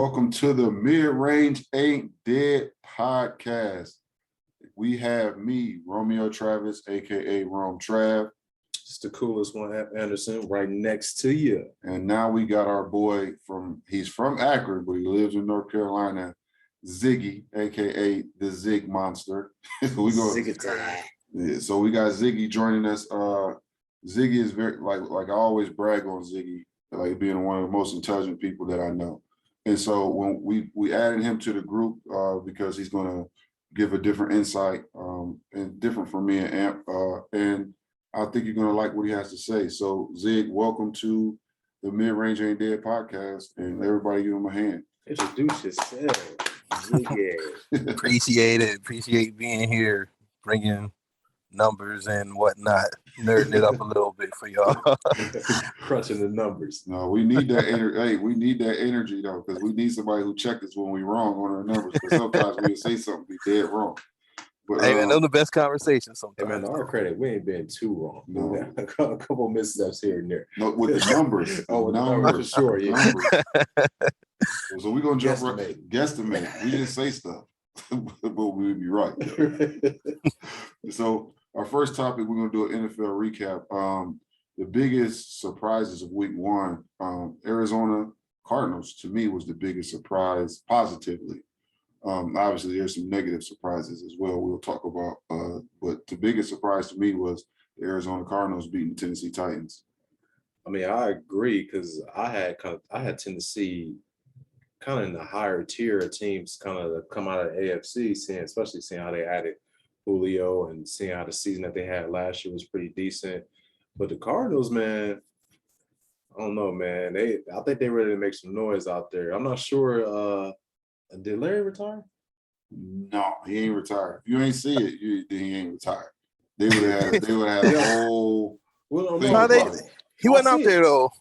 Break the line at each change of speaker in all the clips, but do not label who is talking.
Welcome to the Mid-Range Ain't Dead podcast. We have me, Romeo Travis, a.k.a. Rome Trav.
It's the coolest one, Anderson, right next to you.
And now we got our boy he's from Akron, but he lives in North Carolina, Ziggy, a.k.a. the Zig Monster.
Ziggy.
Yeah, so we got Ziggy joining us. Ziggy is very, like I always brag on Ziggy, like being one of the most intelligent people that I know. And so when we added him to the group because he's going to give a different insight and different from me and Amp. And I think you're going to like what he has to say. So Zig, welcome to the Mid-Range Ain't Dead podcast, and everybody give him a hand.
Introduce yourself. Ziggy.
Appreciate being here, bringing numbers and whatnot, nerding it up a little bit for y'all.
Crunching the numbers.
No, we need that energy. Hey, we need that energy though, because we need somebody who checks us when we're wrong on our numbers. Because sometimes we say something be dead wrong. But,
hey man, those are the best conversations sometimes.
Hey man, to our credit, we ain't been too wrong.
No.
A couple missteps here and there.
No, with the numbers.
With the numbers for sure, yeah.
Numbers. So we're gonna jump guesstimate. We just say stuff, but we'll be right. So our first topic, we're gonna do an NFL recap. The biggest surprises of week one, Arizona Cardinals, to me, was the biggest surprise positively. Obviously, there's some negative surprises as well we'll talk about. But the biggest surprise to me was the Arizona Cardinals beating the Tennessee Titans.
I mean, I agree because I had Tennessee kind of in the higher tier of teams kind of come out of the AFC, especially seeing how they added Julio and seeing how the season that they had last year was pretty decent. But the Cardinals, man, I don't know, man. I think they ready to make some noise out there. I'm not sure. Did Larry retire?
No, he ain't retired. If you ain't see it, he ain't retired. They would have had a whole.
He went out there though.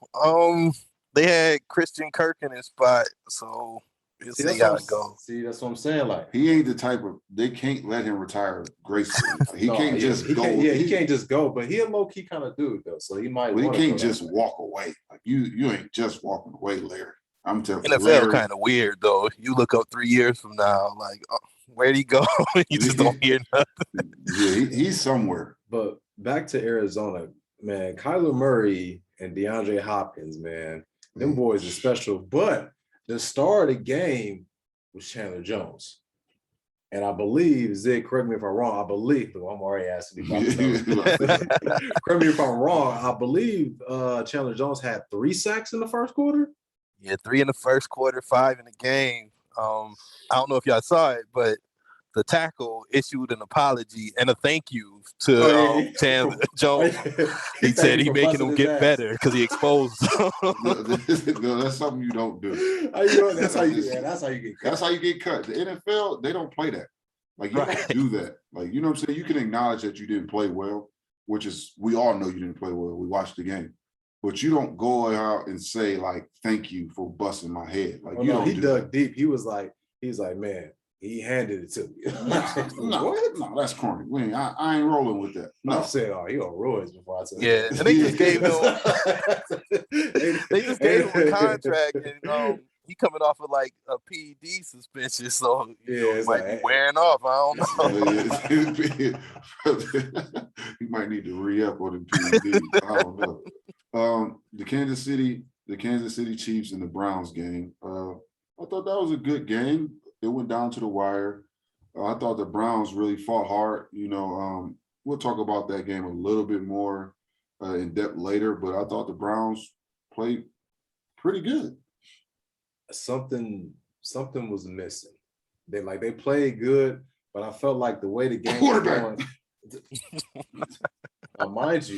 They had Christian Kirk in his spot, so we'll see how it goes.
See, that's what I'm saying. Like,
he ain't the type of, they can't let him retire gracefully. Like, he can't just go.
He can't just go, but he a low key kind of dude though, so he might.
Well, he can't just walk away. Like you ain't just walking away, Larry. I'm telling you,
NFL kind of weird though. You look up 3 years from now, like where'd he go? You just don't hear nothing.
Yeah, he's somewhere.
But back to Arizona, man. Kyler Murray and DeAndre Hopkins, man. Them boys are special, but the star of the game was Chandler Jones. And I believe, Zig, correct me if I'm wrong, I'm already asking you about correct me if I'm wrong, I believe Chandler Jones had 3 sacks in the first quarter?
Yeah, 3 in the first quarter, 5 in the game. I don't know if y'all saw it, but the tackle issued an apology and a thank you to Chandler Jones. He said he making him get better because he exposed him.
No, that's something you don't do.
That's how you get cut.
That's how you get cut. The NFL, they don't play that. Like, you don't do that. Like, you know what I'm saying? You can acknowledge that you didn't play well, which is, we all know you didn't play well. We watched the game. But you don't go out and say, like, thank you for busting my head. Like,
he dug deep. He was like, man, he handed it to me.
What?
No, that's corny. I ain't rolling with that. No.
I said, he on roids before I said
that. And they just gave him a contract, and he coming off of like a PED suspension, so it might be wearing off. I don't
know. He might need to re-up on the PED. I don't know. The Kansas City Chiefs and the Browns game. I thought that was a good game. It went down to the wire. I thought the Browns really fought hard. We'll talk about that game a little bit more in depth later, but I thought the Browns played pretty good.
Something was missing. They played good, but I felt like the way the game was going. Mind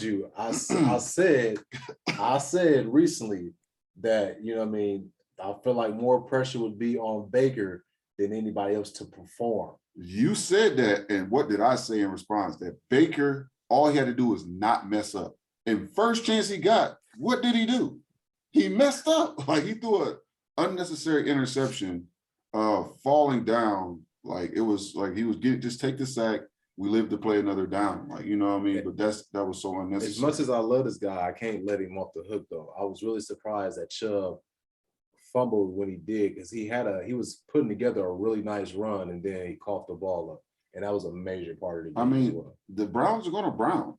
you, I said recently that, you know what I mean, I feel like more pressure would be on Baker than anybody else to perform.
You said that, and what did I say in response? That Baker, all he had to do was not mess up. And first chance he got, what did he do? He messed up. Like, he threw an unnecessary interception, falling down. Like, it was like he was just take the sack. We live to play another down. Like, you know what I mean? But that was so unnecessary.
As much as I love this guy, I can't let him off the hook, though. I was really surprised that Chubb fumbled when he did because he was putting together a really nice run and then he coughed the ball up. And that was a major part of the game as well.
The Browns are going to Brown,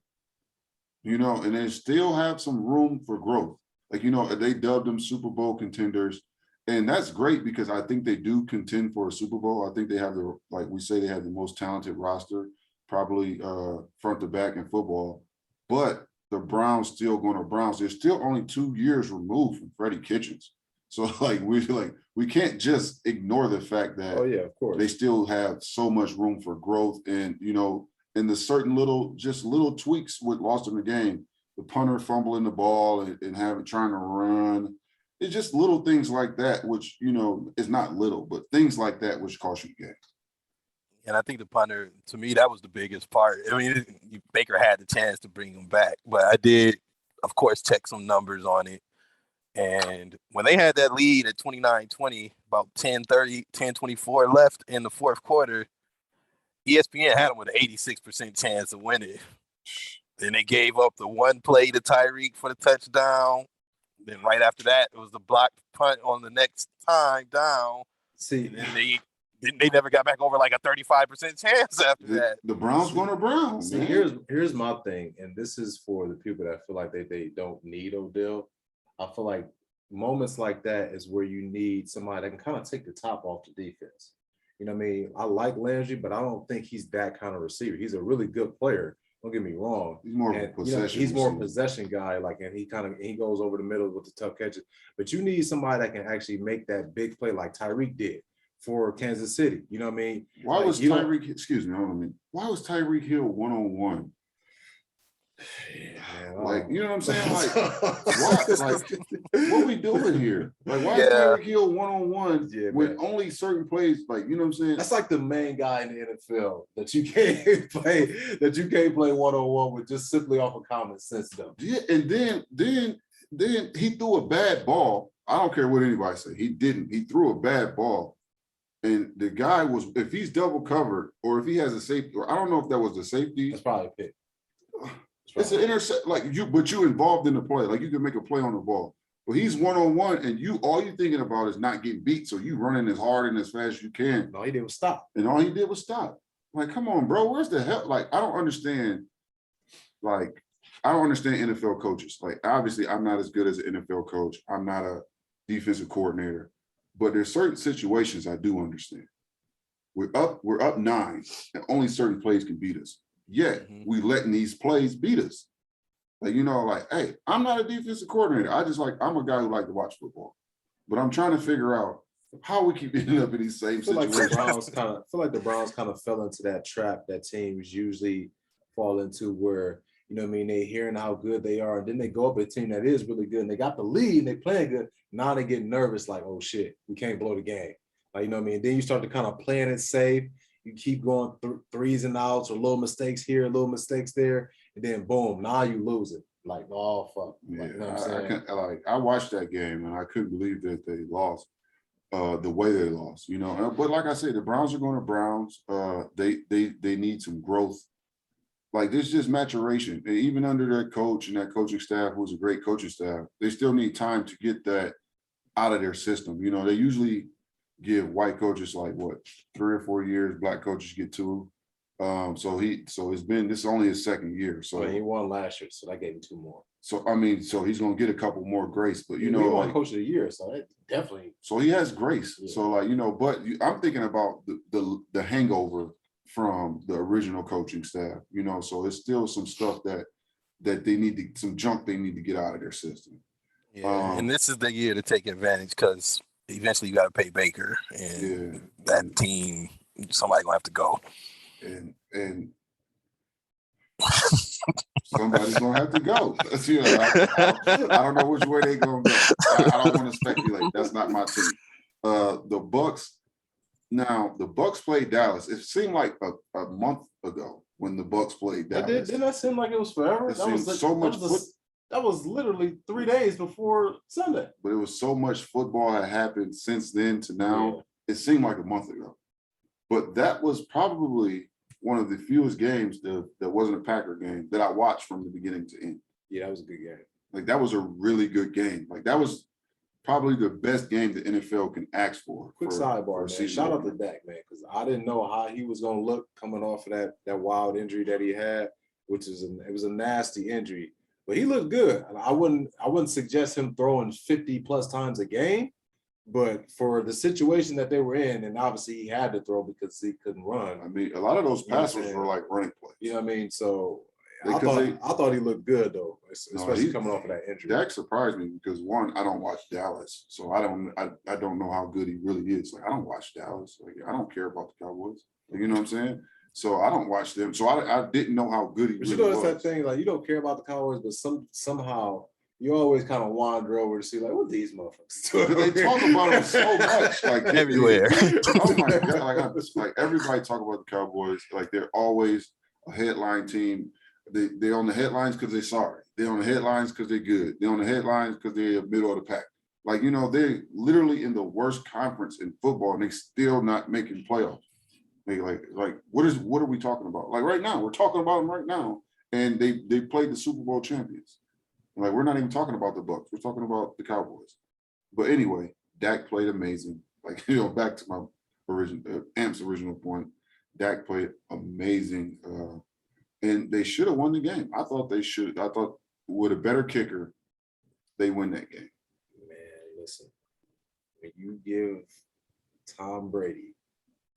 and they still have some room for growth. Like, they dubbed them Super Bowl contenders. And that's great because I think they do contend for a Super Bowl. I think they have they have the most talented roster, probably front to back in football. But the Browns still going to Browns. They're still only 2 years removed from Freddie Kitchens. So we can't just ignore the fact that
of course,
they still have so much room for growth. And and the certain little tweaks what lost them the game. The punter fumbling the ball and trying to run. It's just little things like that, which, is not little, but things like that which cost you the game.
And I think the punter, to me, that was the biggest part. I mean, Baker had the chance to bring him back, but I did, of course, check some numbers on it. And when they had that lead at 29-20, about 10-24 left in the fourth quarter, ESPN had them with an 86% chance of winning. Then they gave up the one play to Tyreek for the touchdown. Then right after that, it was the blocked punt on the next time down.
See,
and then they never got back over like a 35% chance after that.
The Browns going to Browns.
See, here's my thing, and this is for the people that feel like they don't need Odell. I feel like moments like that is where you need somebody that can kind of take the top off the defense. You know what I mean? I like Landry, but I don't think he's that kind of receiver. He's a really good player. Don't get me wrong.
He's more of a possession.
He's more a possession guy, and he goes over the middle with the tough catches. But you need somebody that can actually make that big play like Tyreek did for Kansas City. You know what I mean?
Why was Tyreek? Excuse me, why was Tyreek Hill 1-on-1?
Yeah,
you know what I'm saying? What we doing here? Like, why is Tyreek Hill 1-on-1 with only certain plays? Like, you know what I'm saying?
That's like the main guy in the NFL that you can't play 1-on-1 with just simply off of common sense though.
Yeah, and then he threw a bad ball. I don't care what anybody say. He didn't. He threw a bad ball. And the guy was, if he's double covered or if he has a safety, or I don't know if that was the safety.
That's probably a pick.
It's an intercept, but you involved in the play. Like, you can make a play on the ball. But he's 1-on-1, and all you thinking about is not getting beat. So you running as hard and as fast as you can.
All he did was stop.
And all he did was stop. Like, come on, bro. Where's the hell? Like, I don't understand. Like, I don't understand NFL coaches. Like, obviously, I'm not as good as an NFL coach. I'm not a defensive coordinator. But there's certain situations I do understand. We're up 9, and only certain plays can beat us. Yet we letting these plays beat us. Like, hey, I'm not a defensive coordinator. I'm a guy who like to watch football. But I'm trying to figure out how we keep ending up in these same situations.
I feel like the Browns kind of fell into that trap that teams usually fall into where, they hearing how good they are, and then they go up a team that is really good, and they got the lead, and they playing good. Now they get nervous, like, oh, shit, we can't blow the game. Like, and then you start to kind of playing it safe. You keep going threes and outs or little mistakes here, little mistakes there, and then boom, now you lose it. Like, oh fuck.
Yeah,
you know what I'm saying?
I watched that game and I couldn't believe that they lost the way they lost. But like I said, the Browns are going to Browns. They need some growth. Like, there's just maturation. And even under their coach and that coaching staff, who's a great coaching staff, they still need time to get that out of their system. They usually give white coaches 3 or 4 years, black coaches get 2. So this is only his second year. So
he won last year, so that gave him 2 more.
So so he's gonna get a couple more grace, but
he won coach of the year, so that definitely.
So he has grace. Yeah. So but I'm thinking about the hangover from the original coaching staff. So it's still some stuff that they need some junk they need to get out of their system.
Yeah, and this is the year to take advantage because eventually you got to pay Baker, and that team, somebody gonna have to go.
And somebody's gonna have to go. I don't know which way they're gonna go. I don't want to speculate. That's not my team. The Bucks played Dallas. It seemed like a month ago when the Bucks played Dallas.
Didn't that seem like it was forever? That was literally 3 days before Sunday.
But it was so much football had happened since then to now. Yeah. It seemed like a month ago. But that was probably one of the fewest games that wasn't a Packer game that I watched from the beginning to end.
Yeah, that was a good game.
Like, that was a really good game. Like, that was probably the best game the NFL can ask for.
Quick sidebar, man. Shout out to Dak, man, because I didn't know how he was going to look coming off of that wild injury that he had, it was a nasty injury. But he looked good. I wouldn't suggest him throwing 50 plus times a game, but for the situation that they were in, and obviously he had to throw because he couldn't run.
I mean, a lot of those passes were like running plays.
You know what I mean? So I thought he looked good though, especially coming off of that injury.
Dak surprised me because one, I don't watch Dallas, so I don't know how good he really is. Like I don't watch Dallas. Like I don't care about the Cowboys. Like, you know what I'm saying? So I don't watch them. So I didn't know how good he really was.
It's that thing, like you don't care about the Cowboys, but somehow you always kind of wander over to see like what these motherfuckers do.
They talk about them so much, like
everywhere.
Oh my god! Like everybody talk about the Cowboys, like they're always a headline team. They're on the headlines because they're sorry. They're on the headlines because they're good. They're on the headlines because they're middle of the pack. Like, you know, they're literally in the worst conference in football and they still not making playoffs. Like what are we talking about? Like right now, we're talking about them right now, and they played the Super Bowl champions. Like we're not even talking about the Bucs. We're talking about the Cowboys. But anyway, Dak played amazing. Like, you know, back to my Amp's original point, Dak played amazing. And they should have won the game. I thought with a better kicker, they win that game.
Man, listen, when you give Tom Brady,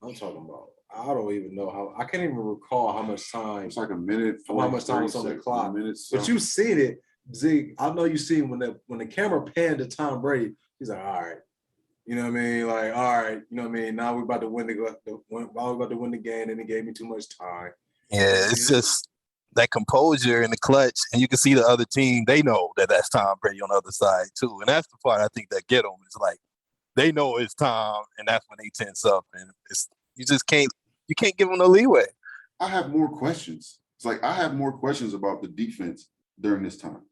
I'm talking about, I don't even know how, I can't even recall how much time.
It's like a minute.
How much time was on the clock. But you've seen it, Zig. I know you've seen when the camera panned to Tom Brady, he's like, all right. You know what I mean? Like, all right. You know what I mean? Now we're about to win the game, and it gave me too much time.
Yeah, it's just that composure in the clutch, and you can see the other team. They know that that's Tom Brady on the other side too, and that's the part I think that get them is like they know it's Tom, and that's when they tense up, and you can't give them no leeway.
I have more questions. It's like I have more questions about the defense during this time.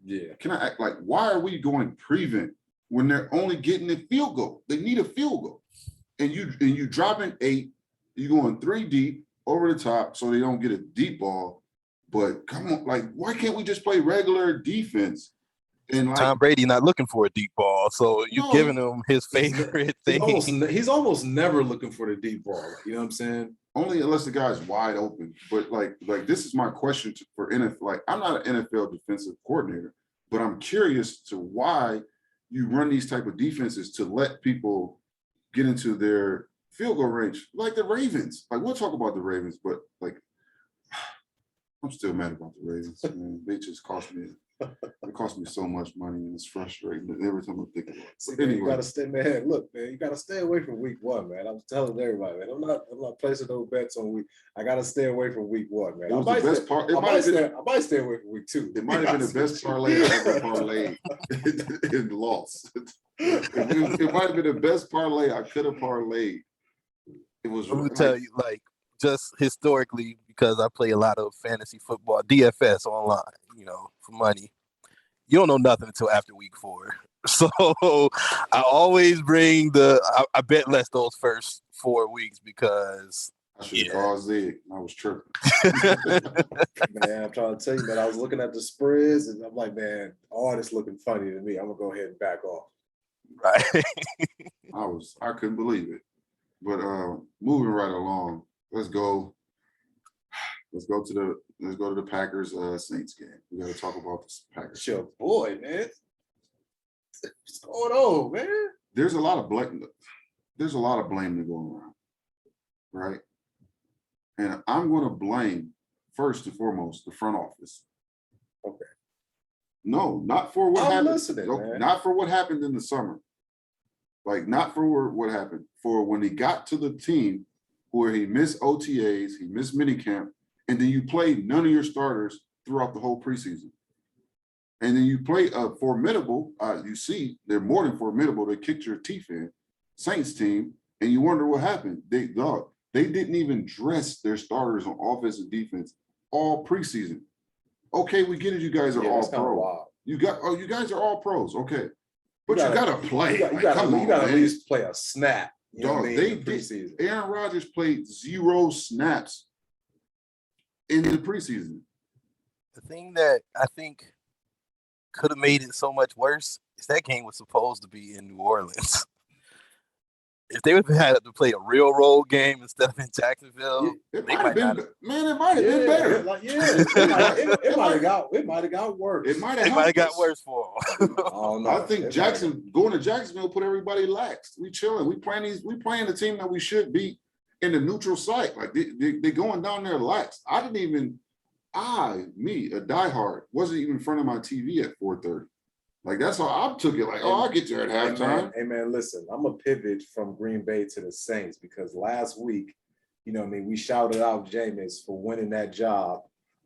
Yeah,
can I act like why are we going prevent when they're only getting a field goal? They need a field goal, and you dropping 8, you going 3 deep. Over the top so they don't get a deep ball. But come on, like, why can't we just play regular defense? And like,
Tom Brady not looking for a deep ball, so you're giving him his favorite thing.
He's almost never looking for the deep ball. You know what I'm saying?
Only unless the guy's wide open. But like this is my question for NFL. Like, I'm not an NFL defensive coordinator, but I'm curious to why you run these type of defenses to let people get into their field goal range, like the Ravens. Like we'll talk about the Ravens, but like I'm still mad about the Ravens. Man. They just cost me so much money, and it's frustrating every time I think about it.
See, anyway, you gotta stay, man. Look, man, you gotta stay away from week 1, man. I'm telling everybody, man. I'm not placing no bets on week. I gotta stay away from week 1, man. I might stay away from week 2.
It might have been the best parlay I ever parlayed and lost. It might have been the best parlay I could have parlayed. It was.
I'm gonna tell you, like, just historically, because I play a lot of fantasy football, DFS online, you know, for money. You don't know nothing until after week 4. So I always bring I bet less those first 4 weeks because
I should have called Zig. I was tripping.
Man, I'm trying to tell you, man, I was looking at the spreads and I'm like, man, all this looking funny to me. I'm gonna go ahead and back off.
Right.
I couldn't believe it. But moving right along, let's go to the Packers Saints game. We got to talk about the Packers.
It's your boy, man. What's going on, man?
There's a lot of blame to go around, right? And I'm going to blame first and foremost the front office.
Okay.
No, not for what happened.
Man.
Not for what happened in the summer. Like, not for what happened. For when he got to the team where he missed OTAs, he missed minicamp, and then you played none of your starters throughout the whole preseason. And then you play a formidable, you see, they're more than formidable. They kicked your teeth in, Saints team, and you wonder what happened. They didn't even dress their starters on offense and defense all preseason. Okay, we get it. You guys are all pro. You guys are all pros. Okay. But you gotta play.
You gotta at least play a snap.
Dog, they did. Aaron Rodgers played 0 snaps in the preseason.
The thing that I think could have made it so much worse is that game was supposed to be in New Orleans. If they would have had to play a real road game instead of in Jacksonville,
it
they
might have
might
been. Man, it might have been better.
It might have got worse.
It might have
got worse for them.
I think going to Jacksonville put everybody lax. We chilling. We playing the team that we should beat in the neutral site. Like they going down there lax. A diehard, wasn't even in front of my TV at 4:30. Like that's how I took it. Like, I'll get there at halftime.
Hey man, listen, I'm a pivot from Green Bay to the Saints because last week, we shouted out Jameis for winning that job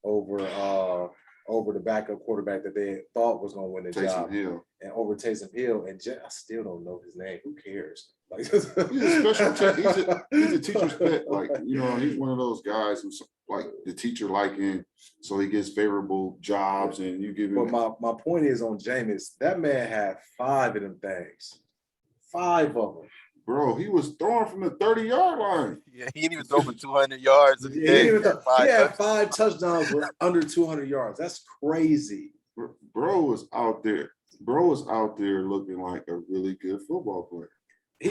over the backup quarterback that they thought was going to win the job, and over Taysom Hill. And I still don't know his name. Who cares? Like, he's
a special. He's a teacher's pet. Like, he's one of those guys who's like the teacher liking, so he gets favorable jobs, and you give him.
But my point is on Jameis. That man had 5 of them things. 5 of them.
Bro, he was throwing from the 30-yard line.
Yeah, he didn't even throw for 200 yards.
He had 5 touchdowns with under 200 yards. That's crazy.
Bro was out there. Bro was out there looking like a really good football player.
He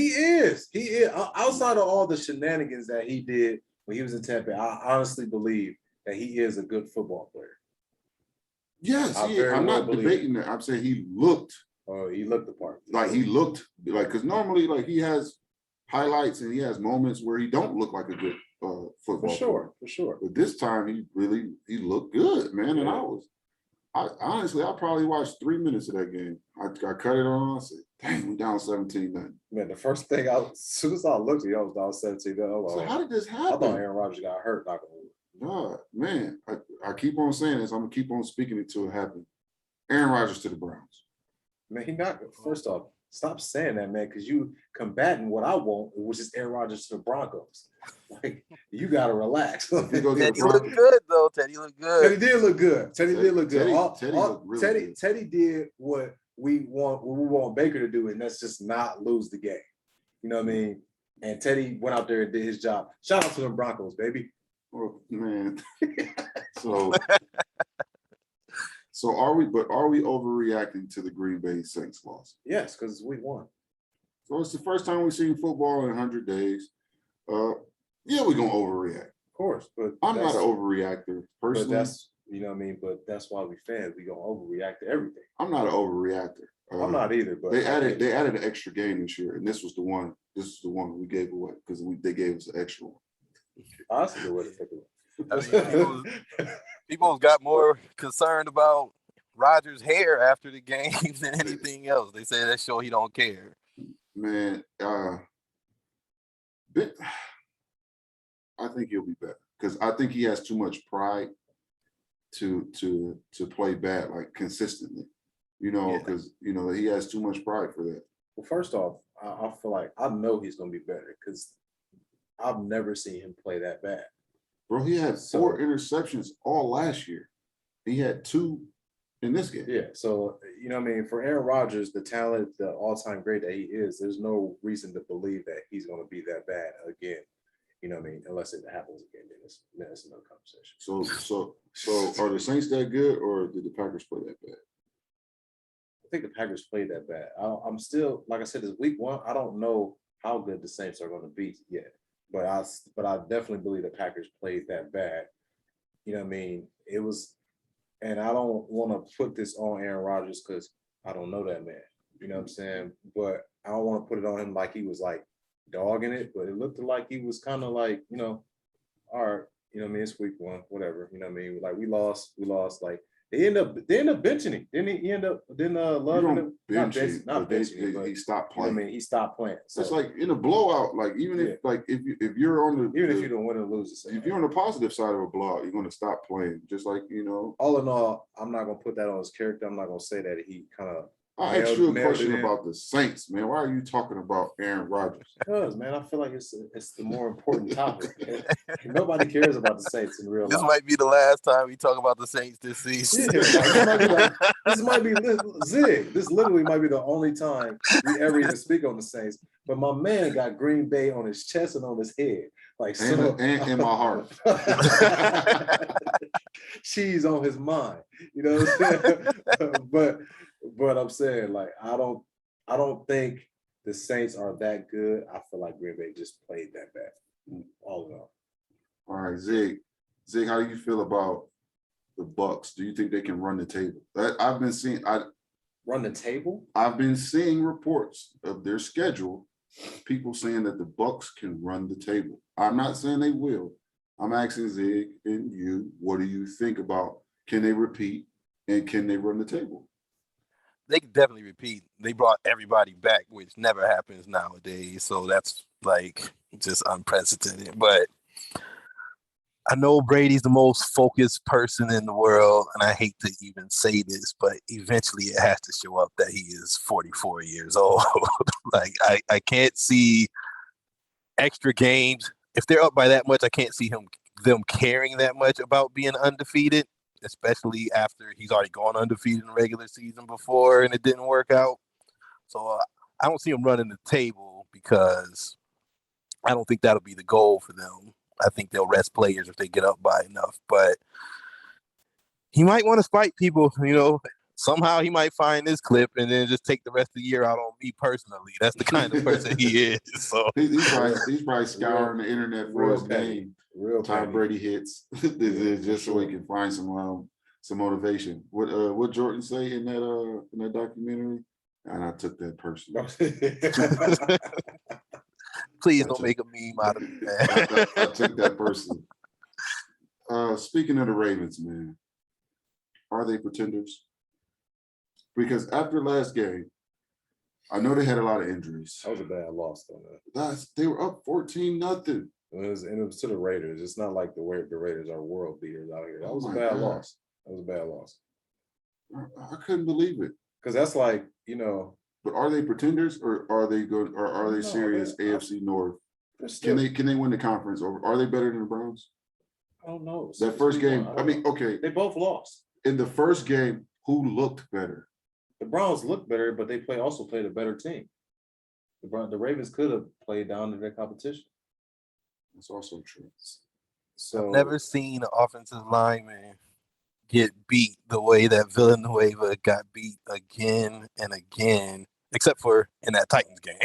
is. Outside of all the shenanigans that he did when he was in Tampa, I honestly believe that he is a good football player.
Yes, I'm not debating that. I'm saying he looked.
Oh, he looked the part.
Like he looked like, because normally like he has highlights and he has moments where he don't look like a good football player.
For sure.
But this time he looked good, man. And I honestly probably watched 3 minutes of that game. I cut it on. I said, dang, we down 17-0.
Man, the first thing as soon as I looked at it, I was down 17-0.
So how did this happen?
I thought Aaron Rodgers got hurt.
No, man. I keep on saying this. I'm gonna keep on speaking it till it happens. Aaron Rodgers to the Browns.
Man, he not. First off, stop saying that, man, because you combating what I want, which is Aaron Rodgers to the Broncos. Like, you gotta relax.
Teddy looked good, though. Teddy looked good.
Teddy did look good. Teddy did what we want Baker to do, and that's just not lose the game. You know what I mean? And Teddy went out there and did his job. Shout out to the Broncos, baby.
Oh, man. So are we overreacting to the Green Bay Saints loss?
Yes, because it's week 1.
So it's the first time we've seen football in 100 days. Yeah, we're gonna overreact.
Of course, but
I'm not an overreactor personally.
But that's but that's why we fans, we gonna overreact to everything.
I'm not an overreactor.
I'm not either, but
they added an extra game this year, and this was the one. This is the one we gave away because they gave us an extra one.
That's a good way to think of
it. People got more concerned about Rodgers' hair after the game than anything else. They say that show he don't care.
Man, I think he'll be better because I think he has too much pride to play bad, like consistently. Because he has too much pride for that.
Well, first off, I feel like I know he's gonna be better because I've never seen him play that bad.
Bro, he had 4 interceptions all last year. He had 2 in this game.
Yeah, so for Aaron Rodgers, the talent, the all-time great that he is, there's no reason to believe that he's going to be that bad again. Unless it happens again, then it's another conversation.
So are the Saints that good, or did the Packers play that bad?
I think the Packers played that bad. I'm still, like I said, it's week 1. I don't know how good the Saints are going to be yet. But I definitely believe the Packers played that bad. It was, and I don't want to put this on Aaron Rodgers because I don't know that man. You know what I'm saying? But I don't want to put it on him like he was like dogging it, but it looked like he was kind of like, all right, it's week 1, whatever. Like we lost. Like they end up benching him. Didn't he end up loving him? Not benching him.
He stopped playing.
He stopped playing. So
it's like in a blowout, like if you're on the
if you don't win or lose,
if you're on the positive side of a blowout, you're gonna stop playing. Just like
All in all, I'm not gonna put that on his character. I'm not gonna say that he kind of
I asked you a question about the Saints, man. Why are you talking about Aaron Rodgers?
Because, man, I feel like it's the more important topic. Nobody cares about the Saints in real life.
This might be the last time we talk about the Saints this season.
Yeah, this might be Zig. This literally might be the only time we ever even speak on the Saints. But my man got Green Bay on his chest and on his head. Like
and in my heart.
She's on his mind. You know what I'm saying? But I'm saying, like, I don't think the Saints are that good. I feel like Green Bay just played that bad. All in all.
All right, Zig. Zig, how do you feel about the Bucks? Do you think they can run the table? I've been seeing
run the table?
I've been seeing reports of their schedule, people saying that the Bucks can run the table. I'm not saying they will. I'm asking Zig and you, what do you think about, can they repeat and can they run the table?
They can definitely repeat. They brought everybody back, which never happens nowadays. So that's like just unprecedented. But I know Brady's the most focused person in the world, and I hate to even say this, but eventually it has to show up that he is 44 years old. Like, I can't see extra games. If they're up by that much, I can't see them caring that much about being undefeated, especially after he's already gone undefeated in the regular season before and it didn't work out. So I don't see him running the table because I don't think that'll be the goal for them. I think they'll rest players if they get up by enough, but he might want to spite people, somehow he might find this clip and then just take the rest of the year out on me personally. That's the kind of person he is. So
he's probably scouring the internet for his game.
Real
Tom Brady hits just so he can find some motivation. What Jordan say in that documentary? And I took that personally.
Please don't make a meme out of me, man.
I took that personally. Speaking of the Ravens, man, are they pretenders? Because after last game, I know they had a lot of injuries.
That was a bad loss, though.
They were up 14-0.
It was to the Raiders. It's not like the Raiders are world beaters out here. That was a bad loss. That was a bad loss.
I couldn't believe it.
Because that's like,
But are they pretenders, or are they good, or are they serious AFC North? Can they win the conference, or are they better than the Browns?
I don't know.
That first game, okay.
They both lost.
In the first game, who looked better?
The Browns looked better, but they also played a better team. The Ravens could have played down to their competition.
That's also true.
So I've never seen an offensive lineman get beat the way that Villanueva got beat again and again, except for in that Titans game.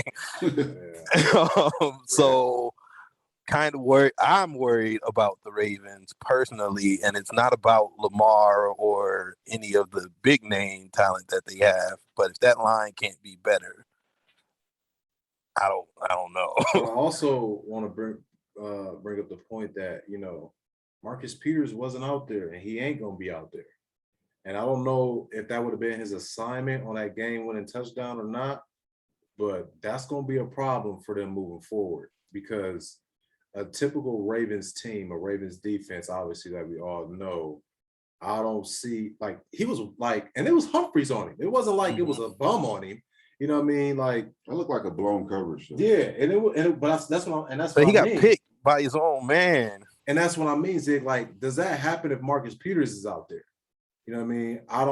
So kind of worried. I'm worried about the Ravens personally, and it's not about Lamar or any of the big name talent that they have. But if that line can't be better, I don't know.
I also want to bring up the point that Marcus Peters wasn't out there, and he ain't gonna be out there. And I don't know if that would have been his assignment on that game-winning touchdown or not, but that's gonna be a problem for them moving forward, because a typical Ravens team, a Ravens defense, obviously, that we all know, I don't see, like, he was like, and it was Humphreys on him. It wasn't like it was a bum on him. You know what I mean? Like,
it looked like a blown coverage. Though.
Yeah, but that's what
he got picked by his own man.
And that's what I mean, Zig. Like, does that happen if Marcus Peters is out there? You know what I mean? I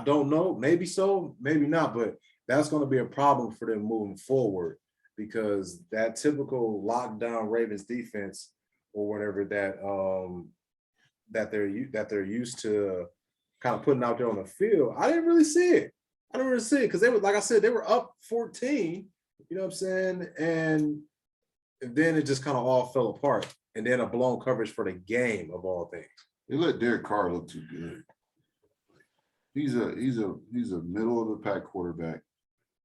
don't know. Maybe so, maybe not. But that's going to be a problem for them moving forward, because that typical lockdown Ravens defense or whatever that they're used to kind of putting out there on the field, I didn't really see it. Because they were, like I said, they were up 14. You know what I'm saying? And then it just kind of all fell apart. And then a blown coverage for the game, of all things.
They let Derek Carr look too good. He's a middle of the pack quarterback,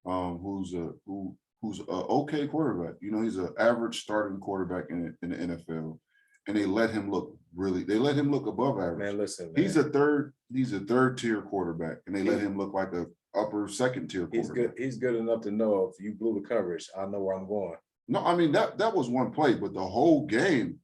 who's a okay quarterback. He's an average starting quarterback in the NFL, and they let him look above average.
Man, listen, man.
He's a third tier quarterback, and they let him look like a upper second tier quarterback.
He's good enough to know if you blew the coverage, I know where I'm going.
No, I mean that was one play, but the whole game,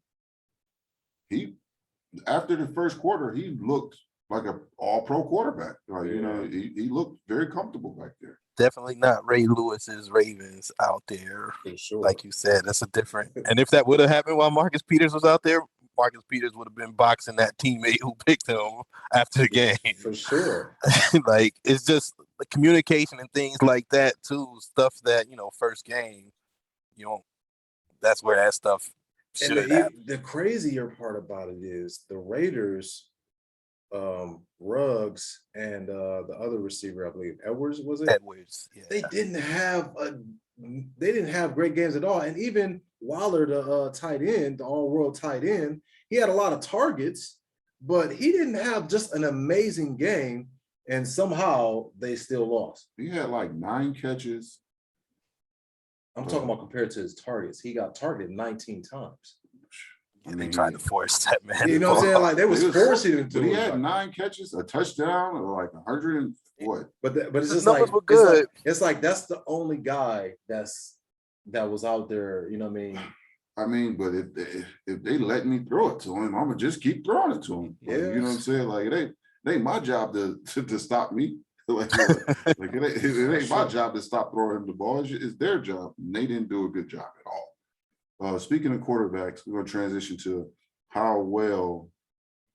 after the first quarter, he looked like a all-pro quarterback. Like,
Yeah.
you know, he looked very comfortable back there.
Definitely not Ray Lewis's Ravens out there.
For sure.
Like you said, that's a different. And if that would have happened while Marcus Peters was out there, Marcus Peters would have been boxing that teammate who picked him after the game.
For sure.
Like, it's just the communication and things like that too. Stuff that, you know, first game, you know, that's where that stuff should happen.
The crazier part about it is the Raiders, Ruggs and the other receiver, I believe Edwards, was it?
Edwards. Yeah.
They didn't have great games at all. And even Waller, the tight end, the all-world tight end, he had a lot of targets, but he didn't have just an amazing game. And somehow they still lost.
He had like 9 catches.
I'm talking about compared to his targets. He got targeted 19 times.
And they tried to force that, man.
You know what I'm saying? Like, they was forcing him to.
But he had 9 catches, a touchdown, or like 100 and what?
But it's
His
just
numbers
like
were good.
It's like that's the only guy that was out there. You know what I mean?
I mean, but if they let me throw it to him, I'm gonna just keep throwing it to him. Like,
Yeah.
You know what I'm saying? Like it ain't my job to stop me. Like it ain't my job to stop throwing him the ball. It's their job. And they didn't do a good job at all. Speaking of quarterbacks, we're gonna transition to how well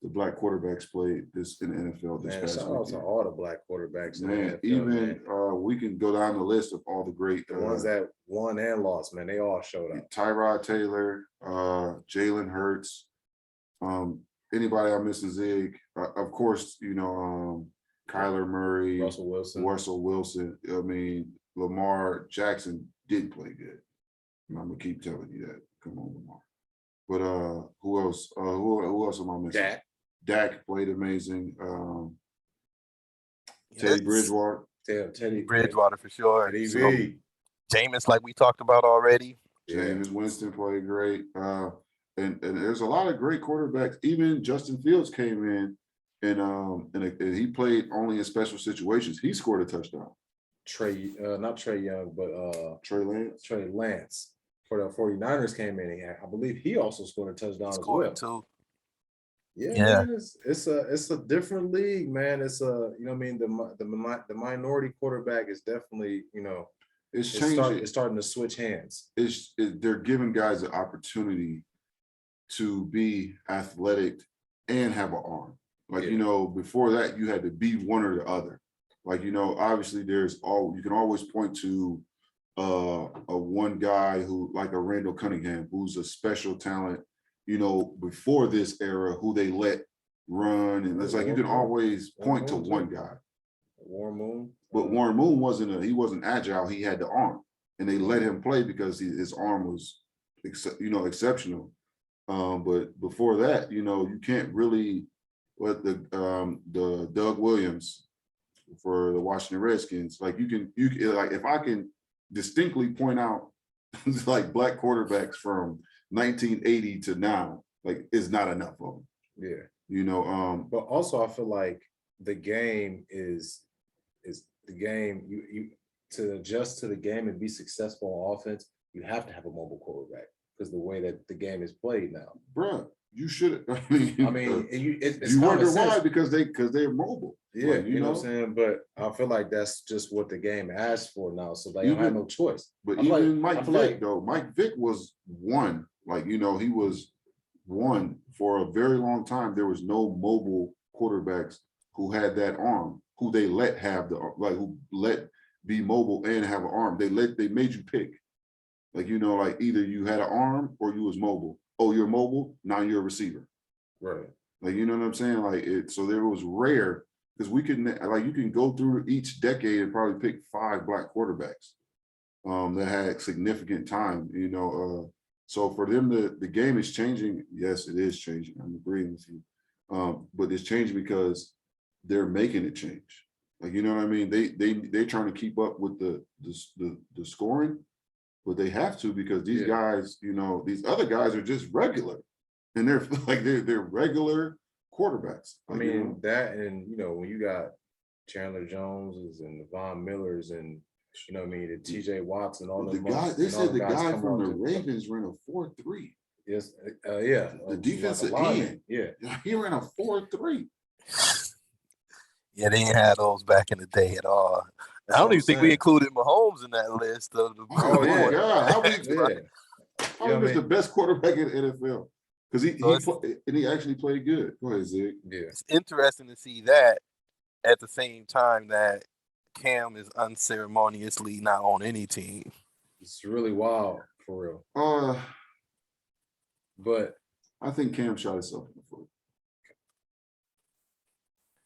the black quarterbacks played this in the NFL this past
Shout out
weekend.
to all the black quarterbacks.
Man,
in the NFL, man.
we can go down the list of all the great
The ones that won and lost, man, they all showed up.
Tyrod Taylor, Jalen Hurts, anybody I'm missing, Zig, of course, you know, Kyler Murray,
Russell Wilson.
I mean, Lamar Jackson did play good. And I'm gonna keep telling you that. Come on, Lamar. But who else? Who else am I missing? Dak played amazing. Teddy Bridgewater.
Teddy
Bridgewater for sure.
Teddy
Jameis, like we talked about already.
Jameis Winston played great. And there's a lot of great quarterbacks. Even Justin Fields came in and he played only in special situations. He scored a touchdown.
Not Trey Young, but
Trey Lance
for the 49ers came in. I believe he also scored a touchdown as well.
Too.
Yeah. Man, it's a different league, man. It's you know what I mean, the minority quarterback is definitely, you know,
it's changing.
It's starting to switch hands.
They're giving guys an opportunity to be athletic and have an arm. Like, you know, before that you had to be one or the other. Like, you know, obviously you can always point to a one guy who, like a Randall Cunningham, who's a special talent, you know, before this era, who they let run. And it's like you can always point to one guy.
Warren Moon.
But Warren Moon wasn't agile. He had the arm. And they let him play because his arm was, you know, exceptional. But before that, you know, you can't really, the Doug Williams for the Washington Redskins, like you can like, if I can distinctly point out like black quarterbacks from 1980 to now, like it's not enough of them.
Yeah.
You know,
but also I feel like the game is the game. You to adjust to the game and be successful on offense, you have to have a mobile quarterback because the way that the game is played now.
Bruh, you should.
It's
you wonder why? Because they're mobile.
Yeah,
like,
you know what I'm saying? But I feel like that's just what the game asks for now. So they don't have no choice.
But even Mike Vick, though, Mike Vick was one. Like, you know, he was one for a very long time. There was no mobile quarterbacks who had that arm, who they let have who let be mobile and have an arm. They made you pick. Like, you know, like either you had an arm or you was mobile. Oh, you're mobile, now you're a receiver.
Right.
Like, you know what I'm saying? Like so there was rare, because you can go through each decade and probably pick 5 black quarterbacks that had significant time, you know. So for them, the game is changing. Yes, it is changing. I'm agreeing with you. But it's changing because they're making it change. Like, you know what I mean? They're trying to keep up with the scoring, but they have to, because these guys, you know, these other guys are just regular, and they're regular quarterbacks. Like,
I mean,
you know?
that, and you know, when you got Chandler Joneses and the Von Millers and, you know what I mean, the TJ Watts and all
the
them.
guy, they said the guy from the Ravens ran a 4.3.
Yes, yeah.
The defensive end.
Yeah,
he ran a 4.3.
Yeah, they ain't had those back in the day at all. I don't even think we included Mahomes in that list of the.
Oh my God! How we
Yeah.
The best quarterback in the NFL? Because he actually played good. Go ahead, Zig.
Yeah,
it's interesting to see that at the same time that Cam is unceremoniously not on any team.
It's really wild for real. But
I think Cam shot himself in the foot.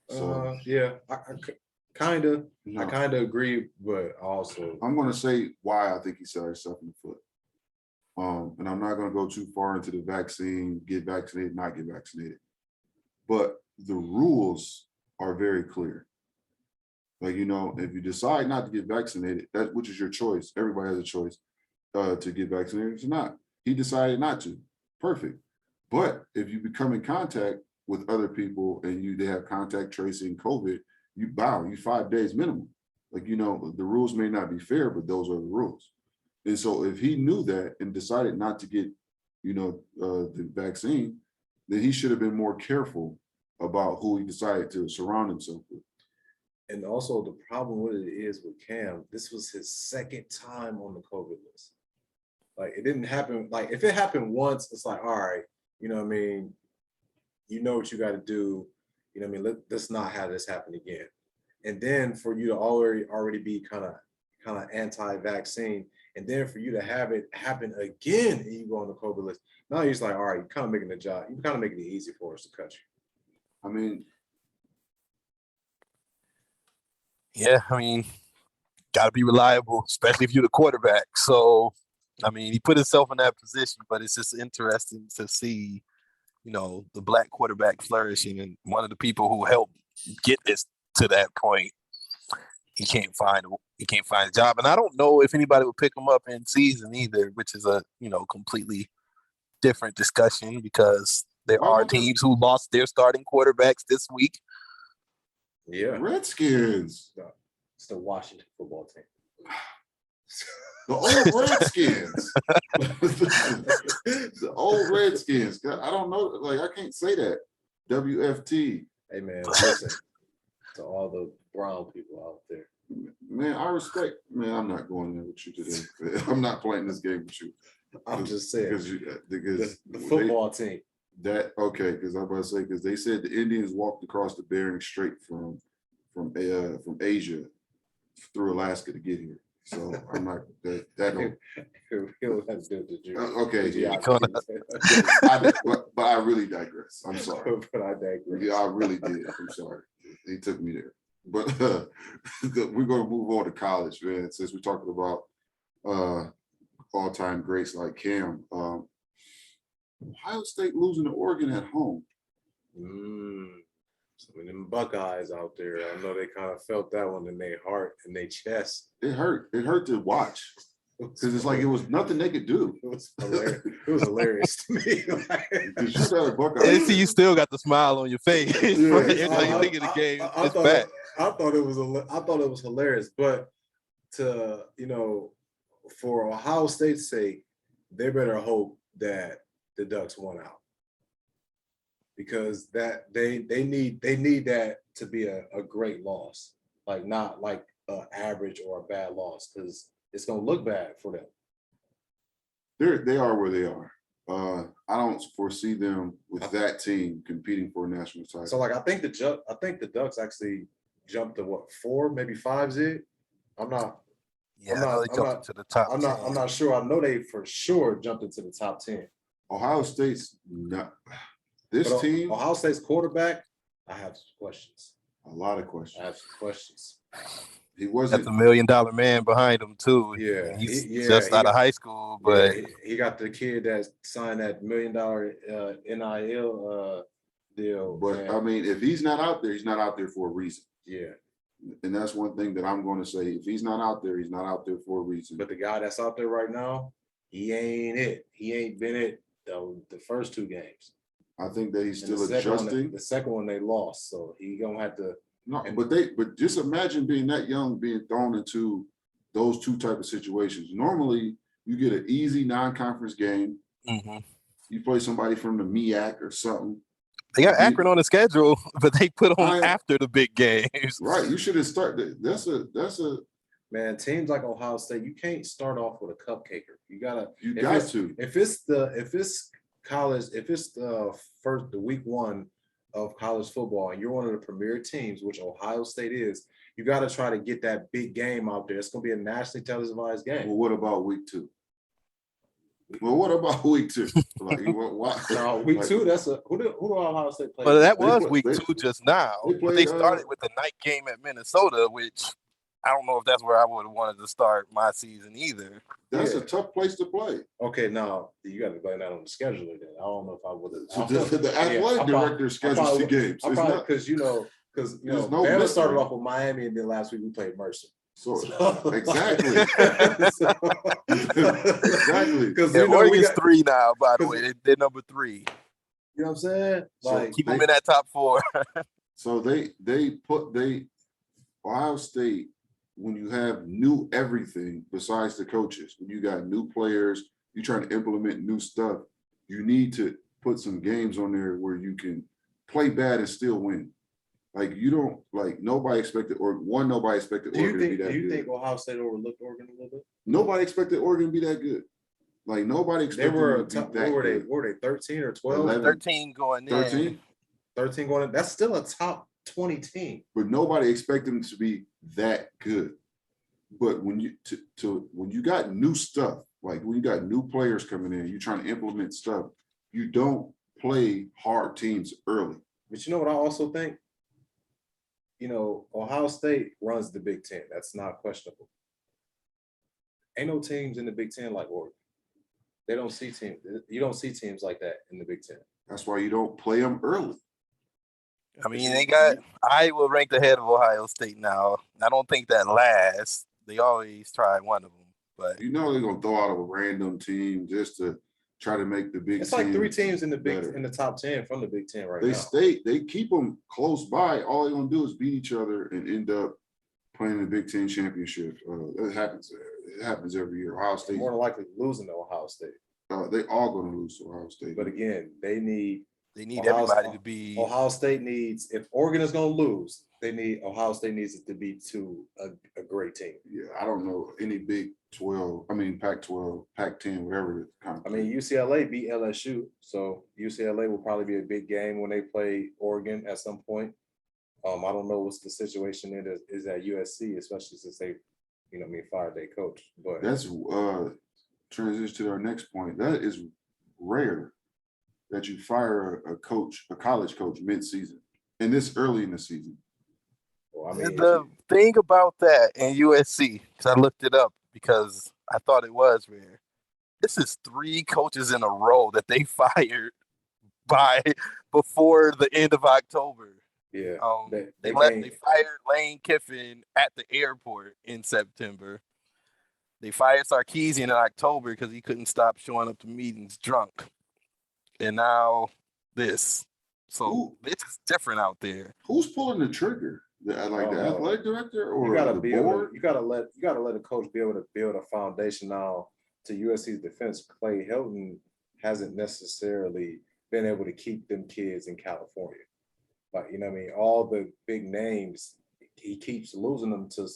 So yeah, I kind of agree, but also
I'm going to say why I think he shot himself in the foot. And I'm not going to go too far into the vaccine, get vaccinated, not get vaccinated. But the rules are very clear. Like, if you decide not to get vaccinated, which is your choice. Everybody has a choice to get vaccinated. It's not. He decided not to. Perfect. But if you become in contact with other people and they have contact tracing COVID, you 5 days minimum. Like, the rules may not be fair, but those are the rules. And so if he knew that and decided not to get, the vaccine, then he should have been more careful about who he decided to surround himself with.
And also the problem with it is with Cam, this was his second time on the COVID list. Like, it didn't happen. Like, if it happened once, it's like, all right, you know what I mean? You know what you got to do. You know what I mean? Let's not have this happen again. And then for you to already be kind of anti-vaccine, and then for you to have it happen again and you go on the COVID list, now you're just like, all right, you're kind of making it easy for us to cut you.
I mean,
yeah, got to be reliable, especially if you're the quarterback. So, he put himself in that position, but it's just interesting to see, the black quarterback flourishing, and one of the people who helped get this to that point, he can't find a job, and I don't know if anybody would pick him up in season either, which is a completely different discussion because there are teams who lost their starting quarterbacks this week.
Yeah,
Redskins.
It's the Washington football team.
The old Redskins. The old Redskins. I don't know. Like, I can't say that. WFT.
Hey, man, listen to all the brown people out there.
Man, I respect. Man, I'm not going there with you today. I'm not playing this game with you.
I'm just saying.
Because
the football team.
Because I'm about to say, because they said the Indians walked across the Bering Strait from Asia through Alaska to get here. So I'm not that don't. Okay, yeah. But I really digress. I'm sorry.
But I digress.
Yeah, I really did. I'm sorry. He took me there. But we're going to move on to college, man. Since we're talking about all-time greats like Cam, Ohio State losing to Oregon at home.
Some of them Buckeyes out there, I know they kind of felt that one in their heart and their chest.
It hurt. It hurt to watch because it's like it was nothing they could do.
It was hilarious. It was hilarious to me.
You still got the smile on your face.
Yeah,
you think of the game.
I thought it was hilarious, but for Ohio State's sake, they better hope that the Ducks won out. Because that they need that to be a great loss, like not like an average or a bad loss, because it's gonna look bad for them.
They are where they are. I don't foresee them with that team competing for a national title.
So I think the Ducks actually jumped to 4, maybe 5 Zig. I'm not.
Yeah, they jumped into the top.
I'm not sure. I know they for sure jumped into the top 10.
Ohio State's not. This team,
Ohio State's quarterback, I have questions.
A lot of questions.
I have questions.
He wasn't.
That's $1 million man behind him too.
Yeah,
he's just out of high school, but
he got the kid that signed that $1 million NIL deal.
But man. I mean, if he's not out there, he's not out there for a reason.
Yeah,
and that's one thing that I'm going to say. If he's not out there, he's not out there for a reason.
But the guy that's out there right now, he ain't it. He ain't been it the first 2 games.
I think that he's still adjusting.
The second one they lost, so he gonna have to.
No, but just imagine being that young, being thrown into those 2 type of situations. Normally, you get an easy non-conference game.
Mm-hmm.
You play somebody from the MEAC or something,
They got Akron on the schedule, but they put on after the big games.
Right. You should have started. That's a
man. Teams like Ohio State, you can't start off with a cupcaker. You got to. If it's college, if it's the week one of college football, and you're one of the premier teams, which Ohio State is, you got to try to get that big game out there. It's going to be a nationally televised game.
Well, what about week 2? Well, what about week 2? Like,
no, week 2. That's who do Ohio State play?
Well, that was week 2 just now. They started with the night game at Minnesota, which I don't know if that's where I would have wanted to start my season either.
That's a tough place to play.
Okay, now you got to blame that on the scheduler. Then I don't know if I would have.
So the athletic director schedules the games.
Because Bama started off with Miami, and then last week we played Mercer.
Exactly. Exactly.
Because Oregon's 3 now, by the way. They're number 3.
You know what I'm saying? Like,
keep them in that top 4.
So Ohio State, when you have new everything besides the coaches, when you got new players, you're trying to implement new stuff, you need to put some games on there where you can play bad and still win. Like, you don't, like, nobody expected Oregon to be that good.
Do you think Ohio State overlooked Oregon a little bit?
Nobody expected Oregon to be that good. Like, nobody expected them to be that good.
Were they 13 or 12?
13 going in.
13
going in. That's still a top 20 team.
But nobody expected them to be that good. But when you got new stuff, like when you got new players coming in, you're trying to implement stuff, you don't play hard teams early.
But you know what I also think? Ohio State runs the Big Ten. That's not questionable. Ain't no teams in the Big Ten like Oregon. They don't see teams. You don't see teams like that in the Big Ten.
That's why you don't play them early.
I mean, they got Iowa ranked ahead of Ohio State now. I don't think that lasts. They always try one of them, but
they're gonna throw out a random team just to try to make the Big Ten.
It's like 3 teams in the top 10 from the Big Ten right now.
They keep them close by. All they're gonna do is beat each other and end up playing the Big Ten championship. It happens. It happens every year. Ohio State
more than likely losing to Ohio State.
They all gonna lose to Ohio State.
But again, they need
everybody to be.
Ohio State needs, if Oregon is going to lose, Ohio State needs it to be to a great team.
Yeah, I don't know any Big 12. I mean, Pac-12, Pac-10, whatever.
UCLA beat LSU, so UCLA will probably be a big game when they play Oregon at some point. I don't know what's the situation is at USC, especially since they, fired their coach. But
that's transition to our next point. That is rare that you fire a college coach mid-season, and this early in the season.
Well, the thing about that in USC, because I looked it up because I thought it was rare. This is 3 coaches in a row that they fired before the end of October.
Yeah,
they fired Lane Kiffin at the airport in September. They fired Sarkisian in October because he couldn't stop showing up to meetings drunk. And now this. So this is different out there.
Who's pulling the trigger? The athletic director or the board?
You gotta let a coach be able to build a foundation. Now, to USC's defense, Clay Helton hasn't necessarily been able to keep them kids in California. Like, all the big names, he keeps losing them to,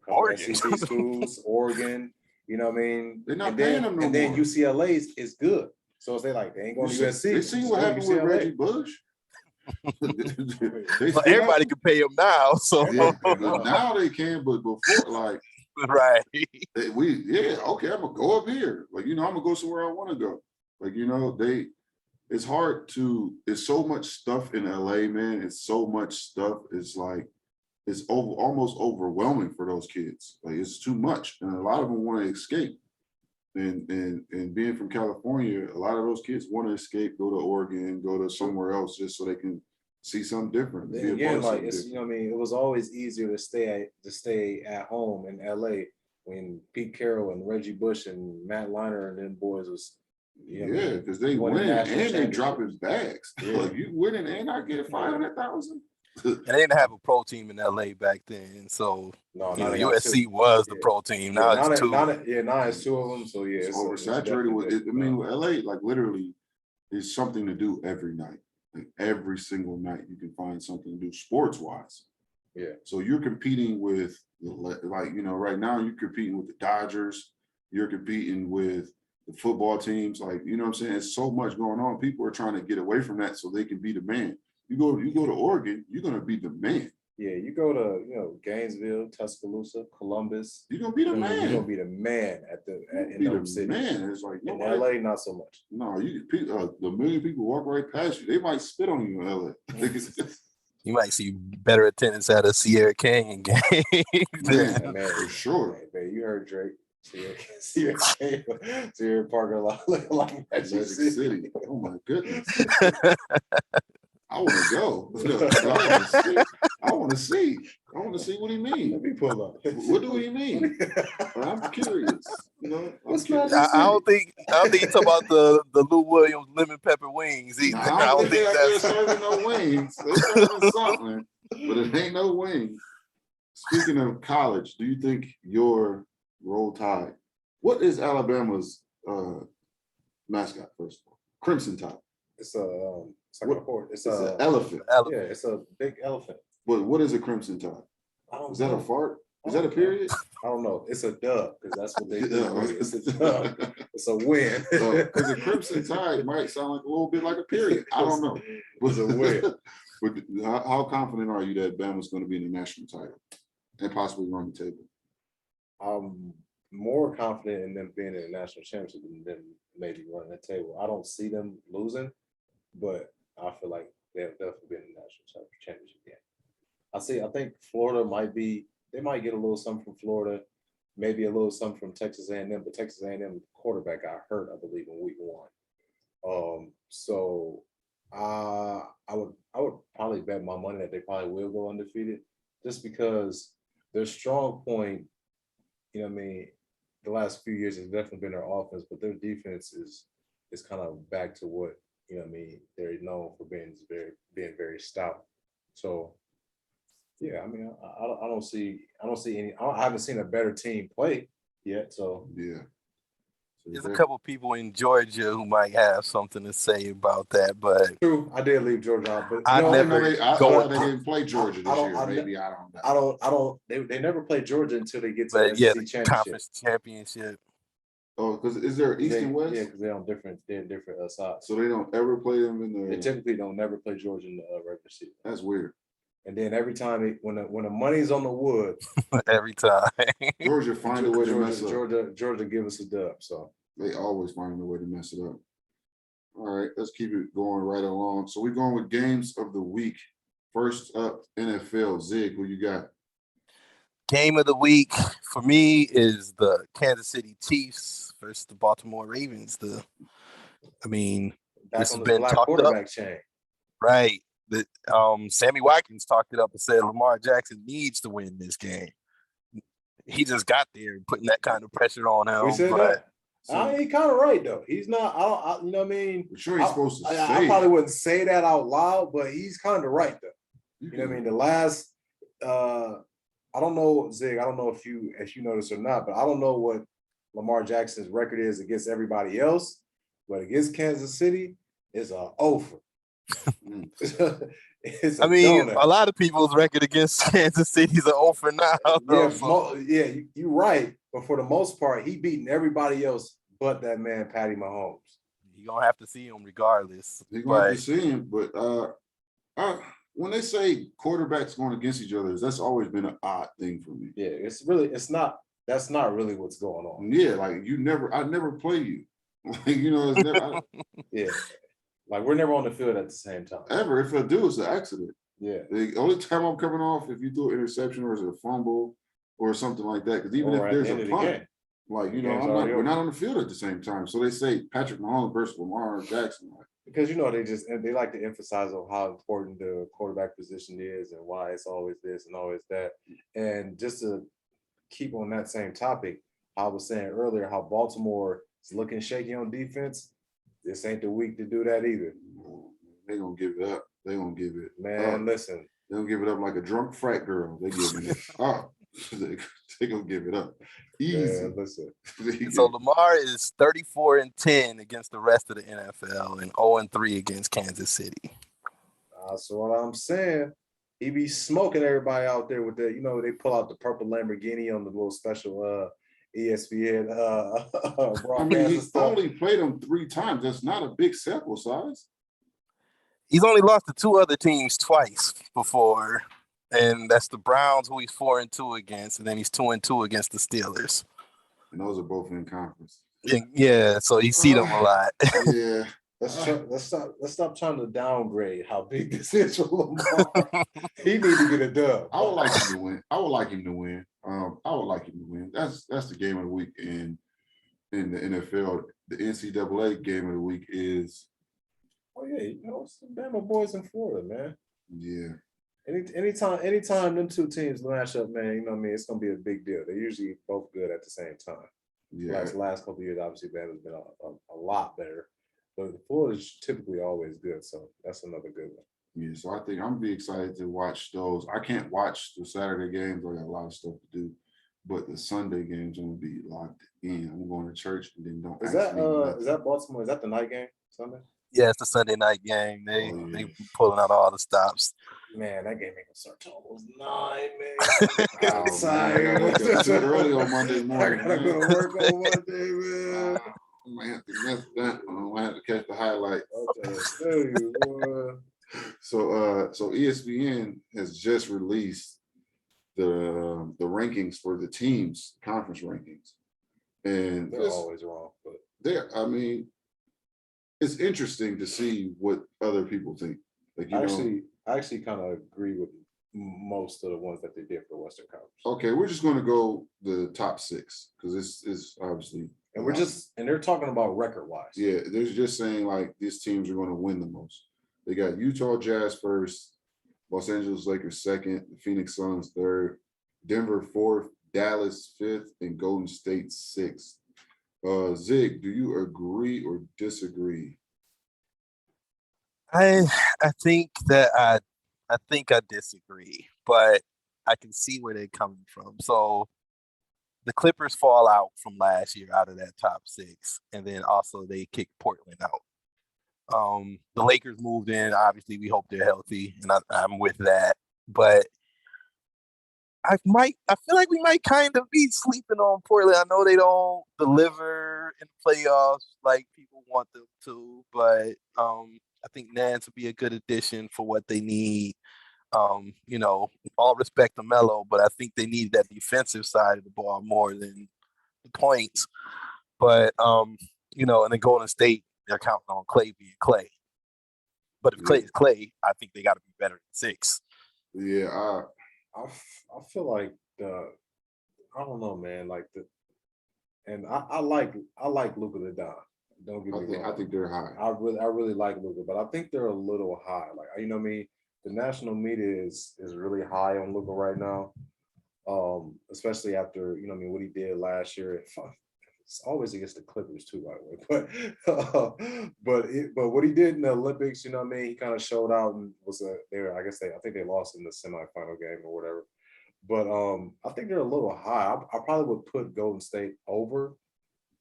Oregon.
SEC schools, Oregon. You know what I mean?
They're not paying them no more.
And then UCLA is good. So they ain't going to USC.
They see what happened with Reggie Bush.
Everybody can pay him now. So
now they can, but before,
right?
Okay, I'm gonna go up here. I'm gonna go somewhere I want to go. It's hard to. It's so much stuff in LA, man. It's so much stuff. It's almost overwhelming for those kids. It's too much, and a lot of them want to escape. And being from California, a lot of those kids want to escape, go to Oregon, go to somewhere else just so they can see something different.
Again, it was always easier to stay at home in LA when Pete Carroll and Reggie Bush and Matt Leinart and them boys was.
Because they win and they dropping bags. Yeah. You winning and I get $500,000.
And they didn't have a pro team in LA back then, so USC was the pro team. Now it's 2.
Now it's 2 of them. So
it's oversaturated with LA. Literally, it's something to do every night. Like every single night you can find something to do sports-wise.
Yeah.
So you're competing with, like, right now you're competing with the Dodgers. You're competing with the football teams. Like, you know what I'm saying? It's so much going on. People are trying to get away from that so they can be the man. You go to Oregon, you're going to be the man.
Yeah, you go to Gainesville, Tuscaloosa, Columbus.
You're gonna be the man.
You're gonna be the man in those cities.
Man, it's like
in LA, not so much.
No, the million people walk right past you. They might spit on you in LA.
You might see better attendance at a Sierra Canyon game.
Man,
man,
for sure.
Man, you heard Drake. Sierra Parker looking like
Magic City. Oh my goodness. I want to go. I want to see what he means.
Let me pull up.
What do he mean? I'm curious.
I don't think you talk about the Lou Williams lemon pepper wings either.
I don't think they're serving no wings. They're serving something, but it ain't no wings. Speaking of college, do you think your Roll Tide? What is Alabama's mascot? First of all, Crimson Tide.
It's a. It's an
elephant.
Yeah, it's a big elephant.
But what is a Crimson Tide? Is that a fart? Is that a period?
I don't know. It's a dub because that's what they do. It's a dub. It's a win.
Because a Crimson Tide might sound like a little bit like a period. I don't know.
It's a win.
But how confident are you that Bama's going to be in the national title and possibly run the table?
I'm more confident in them being in the national championship than maybe running the table. I don't see them losing, but I feel like they'll definitely be in the national championship game. I think Florida they might get a little something from Florida, maybe a little something from Texas A&M, but Texas A&M quarterback got hurt, I believe, in week 1. So I would probably bet my money that they probably will go undefeated, just because their strong point, the last few years has definitely been their offense, but their defense is kind of back to what they're known for being very stout. So yeah, I don't see any. I haven't seen a better team play yet. So
yeah,
there's a couple people in Georgia who might have something to say about that, but
true. I did leave Georgia out, but
I thought they didn't play Georgia this year. Maybe I don't know.
They never play Georgia until they get to the SEC championship.
Conference championship.
Oh, because is there East and West?
Yeah, because they're different sides.
So they don't ever play them in the.
They typically don't never play Georgia in the regular season.
That's weird.
And then every time when the money's on the wood,
every time
Georgia find a way to mess up.
Georgia give us a dub. So
they always find a way to mess it up. All right, let's keep it going right along. So we're going with games of the week. First up, NFL. Zig, who you got?
Game of the week for me is the Kansas City Chiefs versus the Baltimore Ravens. This has been talked up.
Chain.
Right. Sammy Watkins talked it up and said Lamar Jackson needs to win this game. He just got there putting that kind of pressure on him.
We said that. He's kind of right though. He's not. You know what I mean?
I'm sure he's supposed to say.
I probably wouldn't say that out loud, but he's kind of right though. You know what I mean? The last. I don't know, Zig. I don't know if you know this or not, but I don't know what Lamar Jackson's record is against everybody else, but against Kansas City, it's a over.
A lot of people's record against Kansas City is an over now.
You're right. But for the most part, he beating everybody else but that man, Patty Mahomes.
You're going to have to see him regardless.
You're going to have to see him, but when they say quarterbacks going against each other, that's always been an odd thing for me.
Yeah, that's not really what's going on.
Yeah, like I never play you. Like, it's never.
Yeah. Like, we're never on the field at the same time.
Ever. If I do, it's an accident.
Yeah.
The only time I'm coming off if you do an interception or is it a fumble or something like that. Because even if there's a punt, we're not on the field at the same time. So they say Patrick Mahomes versus Lamar Jackson.
Because they like to emphasize on how important the quarterback position is and why it's always this and always that. And just to keep on that same topic, I was saying earlier how Baltimore is looking shaky on defense. This ain't the week to do that either.
They're going to give it up. They're going to give it
Man, listen.
They don't give it up like a drunk frat girl. They give it up. They're going to give it up. Easy.
Man, listen.
So Lamar is 34-10 against the rest of the NFL and 0-3 against Kansas City.
That's what I'm saying. He be smoking everybody out there with the, they pull out the purple Lamborghini on the little special ESPN
I mean, he only played him 3 times. That's not a big sample size.
He's only lost to 2 other teams twice before, and that's the Browns, who he's 4-2 against, and then he's 2-2 against the Steelers.
And those are both in conference.
Yeah, so you see them a lot.
Yeah.
Let's stop trying to downgrade how big this is for Lamar. He need to get a dub.
I would like him to win. I would like him to win. That's the game of the week in the NFL. The NCAA game of the week is.
Oh yeah, some Bama boys in Florida, man.
Yeah.
Anytime them 2 teams match up, man, it's gonna be a big deal. They're usually both good at the same time.
Yeah.
Last couple of years, obviously, Bama's been a lot better. But Florida's typically always good, so that's another good one.
Yeah, so I think I'm gonna be excited to watch those. I can't watch the Saturday games. I got a lot of stuff to do, but the Sunday games I'm gonna be locked in. I'm going to church and then don't.
Is that Baltimore? Is that the night game Sunday?
Yeah, it's the Sunday night game. They pulling out all the stops.
Man, that game ain't gonna start till almost 9, man.
Outside. I gotta early on Monday morning.
I gotta go to work on Monday, man.
I might have to miss that one. I might have to catch the highlight. So ESPN has just released the rankings for the teams, conference rankings, and
they're always wrong. But
it's interesting to see what other people think. Like
I actually kind of agree with most of the ones that they did for the Western Conference.
Okay, we're just going to go the top 6 because this is obviously.
And they're talking about record wise.
Yeah, they're just saying like these teams are going to win the most. They got Utah Jazz first, Los Angeles Lakers second, the Phoenix Suns third, Denver fourth, Dallas fifth, and Golden State sixth. Zig, do you agree or disagree?
I think I disagree, but I can see where they're coming from. So the Clippers fall out from last year out of that top 6, and then also they kicked Portland out. The Lakers moved in. Obviously, we hope they're healthy, and I'm with that. But I feel like we might kind of be sleeping on Portland. I know they don't deliver in the playoffs like people want them to, but I think Nance would be a good addition for what they need. All respect to Melo, but I think they need that defensive side of the ball more than the points. But in the Golden State, they're counting on Clay being Clay. But if Clay is Clay, I think they got to be better than 6.
Yeah,
I feel like I don't know, man. And I like Luka the Don. Don't get me wrong.
I think they're high.
I really like Luka, but I think they're a little high. Like, the national media is really high on Luka right now. Especially after, what he did last year. It's always against the Clippers too, by the way. But what he did in the Olympics, he kind of showed out and was there. I think they lost in the semifinal game or whatever. But I think they're a little high. I probably would put Golden State over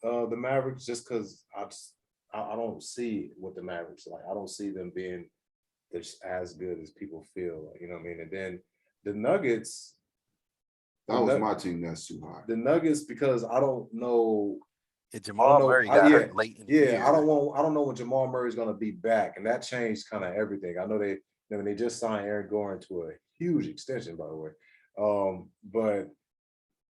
the Mavericks just because I don't see what the Mavericks like. I don't see them being as good as people feel. And then the Nuggets.
That was my team. That's too high.
The Nuggets, because I don't know.
Jamal Murray got hurt late in the year.
I don't know when Jamal Murray's going to be back, and that changed kind of everything. I know they just signed Aaron Gordon to a huge extension, by the way. But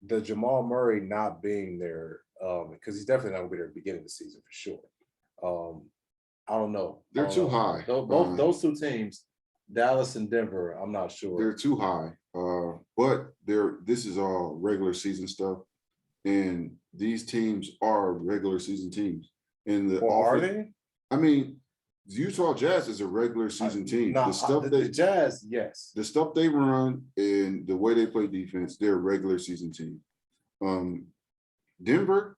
the Jamal Murray not being there, because he's definitely not going to be there at the beginning of the season for sure. I don't know.
They're too high.
Both those 2 teams, Dallas and Denver, I'm not sure.
They're too high. But this is all regular season stuff, and these teams are regular season teams.
Are they?
I mean, Utah Jazz is a regular season team.
The Jazz, yes.
The stuff they run and the way they play defense, they're a regular season team. Denver,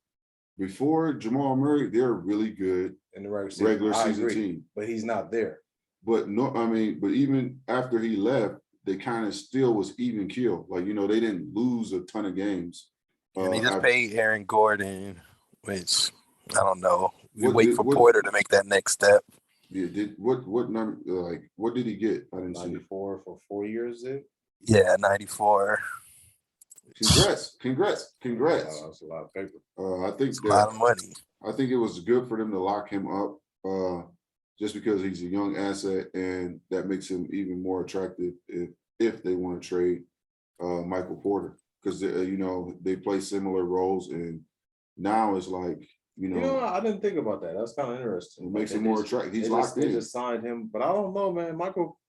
before Jamal Murray, they're really good
in the regular
season team.
But he's not there.
But even after he left, they kind of still was even keel. Like, they didn't lose a ton of games.
And they just paid Aaron Gordon, which I don't know. We wait for Porter to make that next step.
Yeah, what number, like, what did he get? I didn't see it.
94 for 4 years, is it?
Yeah, 94.
Congrats.
That's a lot of paper.
I think
It's a lot of money.
I think it was good for them to lock him up, just because he's a young asset, and that makes him even more attractive if they want to trade Michael Porter, because they play similar roles, and now it's like
I didn't think about that. That's kind of interesting.
it makes him more attractive. He's locked
They
in.
just signed him, but I don't know, man. Michael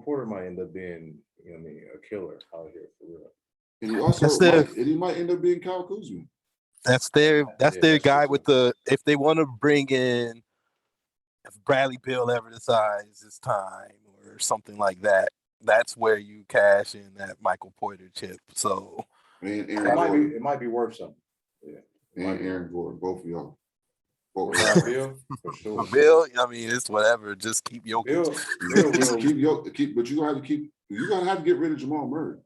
Porter might end up being, a killer out here for real.
And he also might end up being Kyle Kuzma.
That's their guy
true.
with if they want to bring in, if Bradley Beal ever decides it's time or something like that, that's where you cash in that Michael Porter chip. So
And
it might be worth something. Yeah.
And Aaron Gordon, both of y'all.
Bill, for sure.
For Bill, I mean, it's whatever. Just keep Jokic.
But you're gonna have to get rid of Jamal Murray.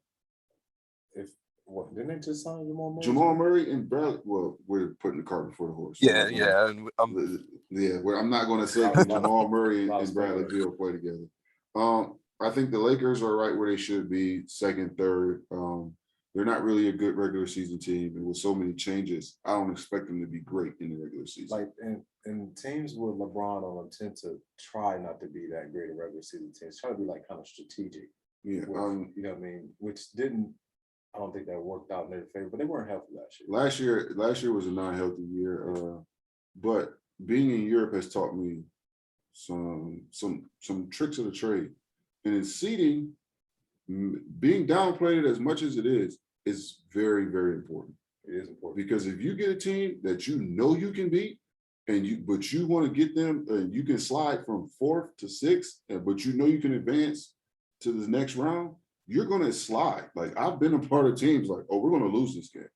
Didn't they just sign Jamal Murray?
Jamal Murray and Bradley. Well, we're putting the cart before the horse.
Yeah.
I'm not going to say Jamal Murray and Bradley Beal play together. I think the Lakers are right where they should be, second, third. They're not really a good regular season team, and with so many changes, I don't expect them to be great in the regular season.
Like and teams with LeBron on them tend to try not to be that great a regular season teams. Try to be like kind of strategic.
Yeah,
you know what I mean? Which didn't. I don't think that worked out in their favor, but they weren't healthy last year.
Last year was a non-healthy year, but being in Europe has taught me some tricks of the trade. And in seeding, being downplayed as much as it is very, very important.
It is important
because if you get a team that you can beat, but you want to get them, you can slide from 4th to 6th, but you can advance to the next round. You're going to slide. Like, I've been a part of teams like, oh, we're going to lose this game.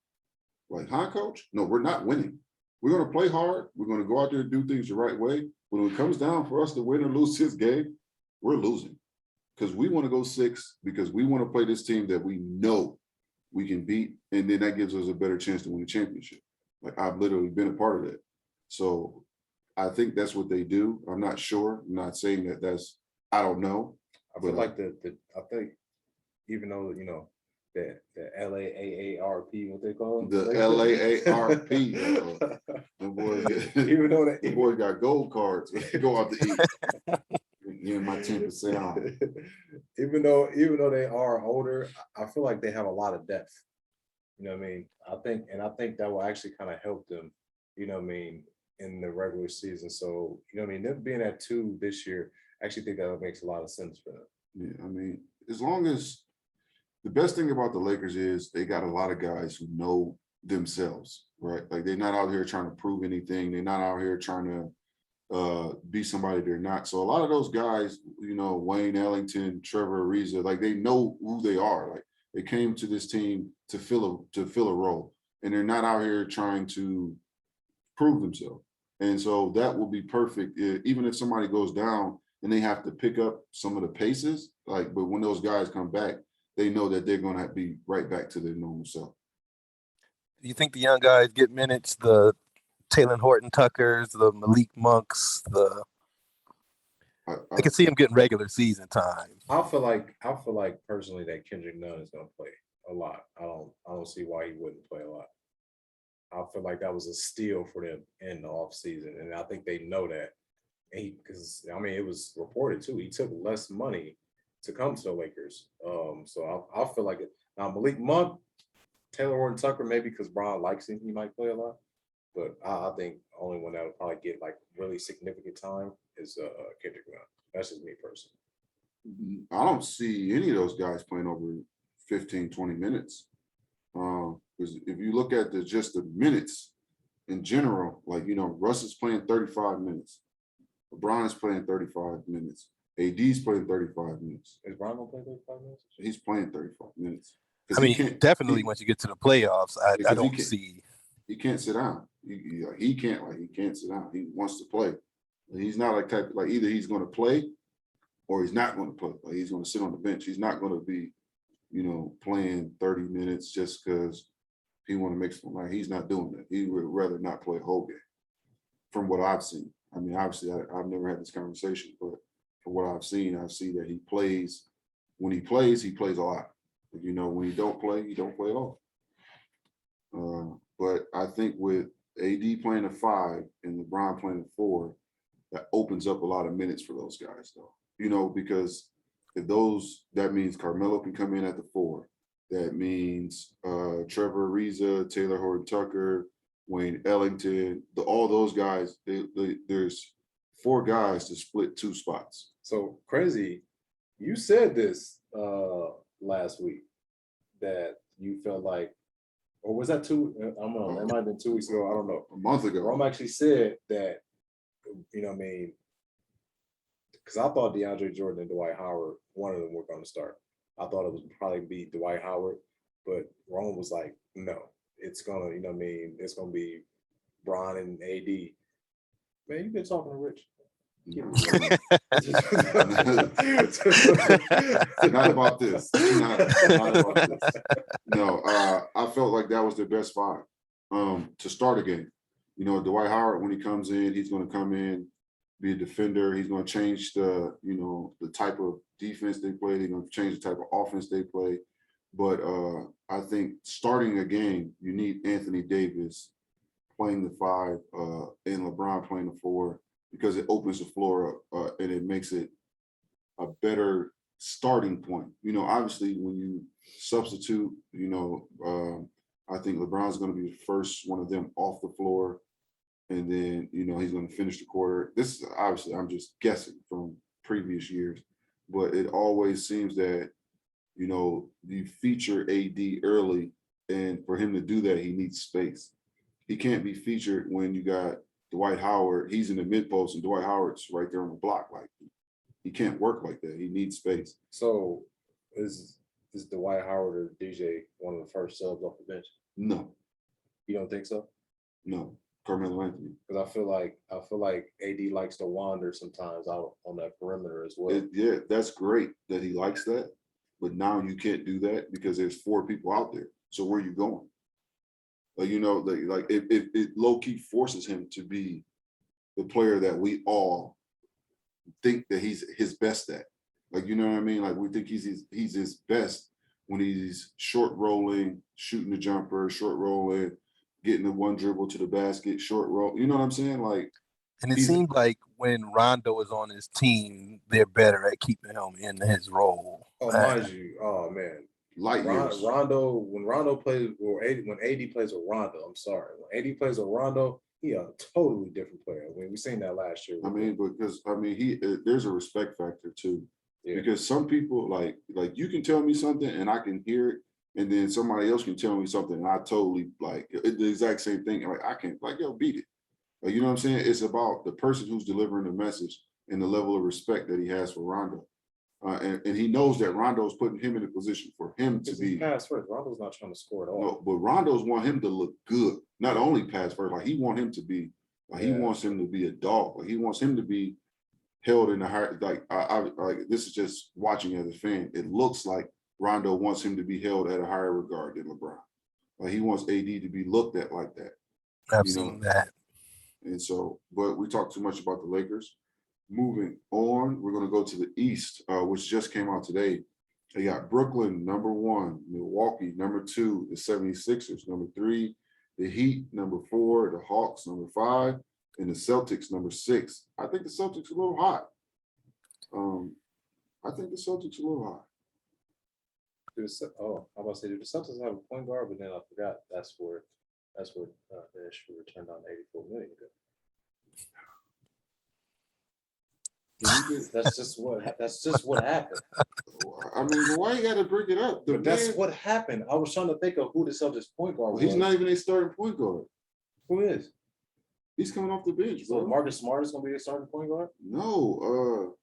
Like, huh, coach? No, we're not winning. We're going to play hard. We're going to go out there and do things the right way. When it comes down for us to win or lose this game, we're losing. Because we want to go 6, because we want to play this team that we know we can beat. And then that gives us a better chance to win the championship. Like, I've literally been a part of that. So I think that's what they do. I'm not sure. I'm not saying I don't know.
I feel like I think, even though the LAARP, what they call it,
the LAARP, even though the boys got gold cards, go out to eat. Yeah, my 10% off.
Even though they are older, I feel like they have a lot of depth. You know what I mean? I think that will actually kind of help them. You know what I mean? In the regular season. So them being at 2 this year, I actually think that makes a lot of sense for them.
Yeah, I mean, as long as the best thing about the Lakers is they got a lot of guys who know themselves, right? Like, they're not out here trying to prove anything. They're not out here trying to be somebody they're not. So a lot of those guys, Wayne Ellington, Trevor Ariza, like, they know who they are. Like, they came to this team to fill a role, and they're not out here trying to prove themselves. And so that will be perfect, even if somebody goes down and they have to pick up some of the paces. But when those guys come back, they know that they're going to be right back to their normal self.
Do you think the young guys get minutes? The Taylor Horton Tuckers, the Malik Monks, I can see them getting regular season time.
I feel like personally that Kendrick Nunn is going to play a lot. I don't see why he wouldn't play a lot. I feel like that was a steal for them in the offseason, and I think they know that. Because it was reported too. He took less money to come to the Lakers. So I feel like it. Now Malik Monk, Taylor Horton Tucker, maybe because Bron likes him, he might play a lot. But I think only one that would probably get like really significant time is Kendrick Nunn. That's just me personally.
I don't see any of those guys playing over 15, 20 minutes. Because if you look at just the minutes in general, Russ is playing 35 minutes. LeBron is playing 35 minutes. AD's playing 35 minutes.
Is Bron going to play 35 minutes?
He's playing 35 minutes.
Definitely once you get to the playoffs, I don't see.
He can't sit down. He can't sit down. He wants to play. He's not like type like either he's going to play or he's not going to play. Like, he's going to sit on the bench. He's not going to be, playing 30 minutes just because he want to make some. Like, he's not doing that. He would rather not play a whole game. From what I've seen, I mean, obviously, I've never had this conversation, but from what I've seen, I see that he plays. When he plays a lot. You know, when he don't play at all. But I think with AD playing a 5 and LeBron playing a 4, that opens up a lot of minutes for those guys, though. You know, because that means Carmelo can come in at the 4. That means Trevor Ariza, Taylor Horton-Tucker, Wayne Ellington, all those guys. There's 4 guys to split 2 spots.
So crazy. You said this last week that you felt like, or was that 2? I don't know. That might have been 2 weeks ago. I don't know.
A month ago.
Rome actually said that, you know what I mean? Because I thought DeAndre Jordan and Dwight Howard, one of them were going to start. I thought it would probably be Dwight Howard, but Rome was like, no, it's going to, you know what I mean? It's going to be Bron and AD. Man, you've been talking to Rich.
Not about this. Not about this. No, I felt like that was their best 5 to start a game. You know, Dwight Howard, when he comes in, he's going to come in, be a defender. He's going to change the type of defense they play. He's going to change the type of offense they play. But I think starting a game, you need Anthony Davis playing the 5 and LeBron playing the 4. Because it opens the floor up and it makes it a better starting point. You know, obviously when you substitute, you know, I think LeBron's going to be the first one of them off the floor. And then, you know, he's going to finish the quarter. This is obviously, I'm just guessing from previous years, but it always seems that, you know, you feature AD early, and for him to do that, he needs space. He can't be featured when you got Dwight Howard, he's in the mid post, and Dwight Howard's right there on the block. Like, he can't work like that. He needs space.
So is Dwight Howard or DJ one of the first subs off the bench?
No.
You don't think so?
No. Carmelo Anthony.
Because I feel like AD likes to wander sometimes out on that perimeter as well.
Yeah, that's great that he likes that. But now you can't do that because there's 4 people out there. So where are you going? You know, like it low-key forces him to be the player that we all think that he's his best at. Like, you know what I mean? Like, we think he's his best when he's short rolling, shooting the jumper, short rolling, getting the one dribble to the basket, short roll. You know what I'm saying? Like,
and it seemed like when Rondo is on his team, they're better at keeping him in his role.
Oh, mind you, oh man. Rondo, when Rondo plays, or when AD plays with Rondo, I'm sorry. When AD plays with Rondo, he a totally different player. I mean, we seen that last year.
I mean, because there's a respect factor too. Yeah. Because some people like you can tell me something and I can hear it, and then somebody else can tell me something and I totally like it's the exact same thing. Like, I can't, like, yo, beat it. Like, you know what I'm saying? It's about the person who's delivering the message and the level of respect that he has for Rondo. And he knows that Rondo's putting him in a position for him to be
pass first. Rondo's not trying to score at all.
No, but Rondo's want him to look good. Not only pass first, like he want him to be, like he wants him to be a dog. Like he wants him to be held in the higher. Like I like this is just watching as a fan. It looks like Rondo wants him to be held at a higher regard than LeBron. Like he wants AD to be looked at like that.
I've seen that.
And so, but we talked too much about the Lakers. Moving on, we're going to go to the East, which just came out today. They got Brooklyn, number 1, Milwaukee, number 2, the 76ers, number 3, the Heat, number 4, the Hawks, number 5, and the Celtics, number 6. I think the Celtics are a little hot. I think the Celtics are a little hot.
I was about to say, do the Celtics have a point guard? But then I forgot that's where they should return down $84 million ago. That's just what happened.
I mean, why you got to bring it up?
That's what happened. I was trying to think of who the Celtics point guard was.
He's not even a starting point guard.
Who is?
He's coming off the bench.
So bro. Marcus Smart is going to be a starting point guard?
No.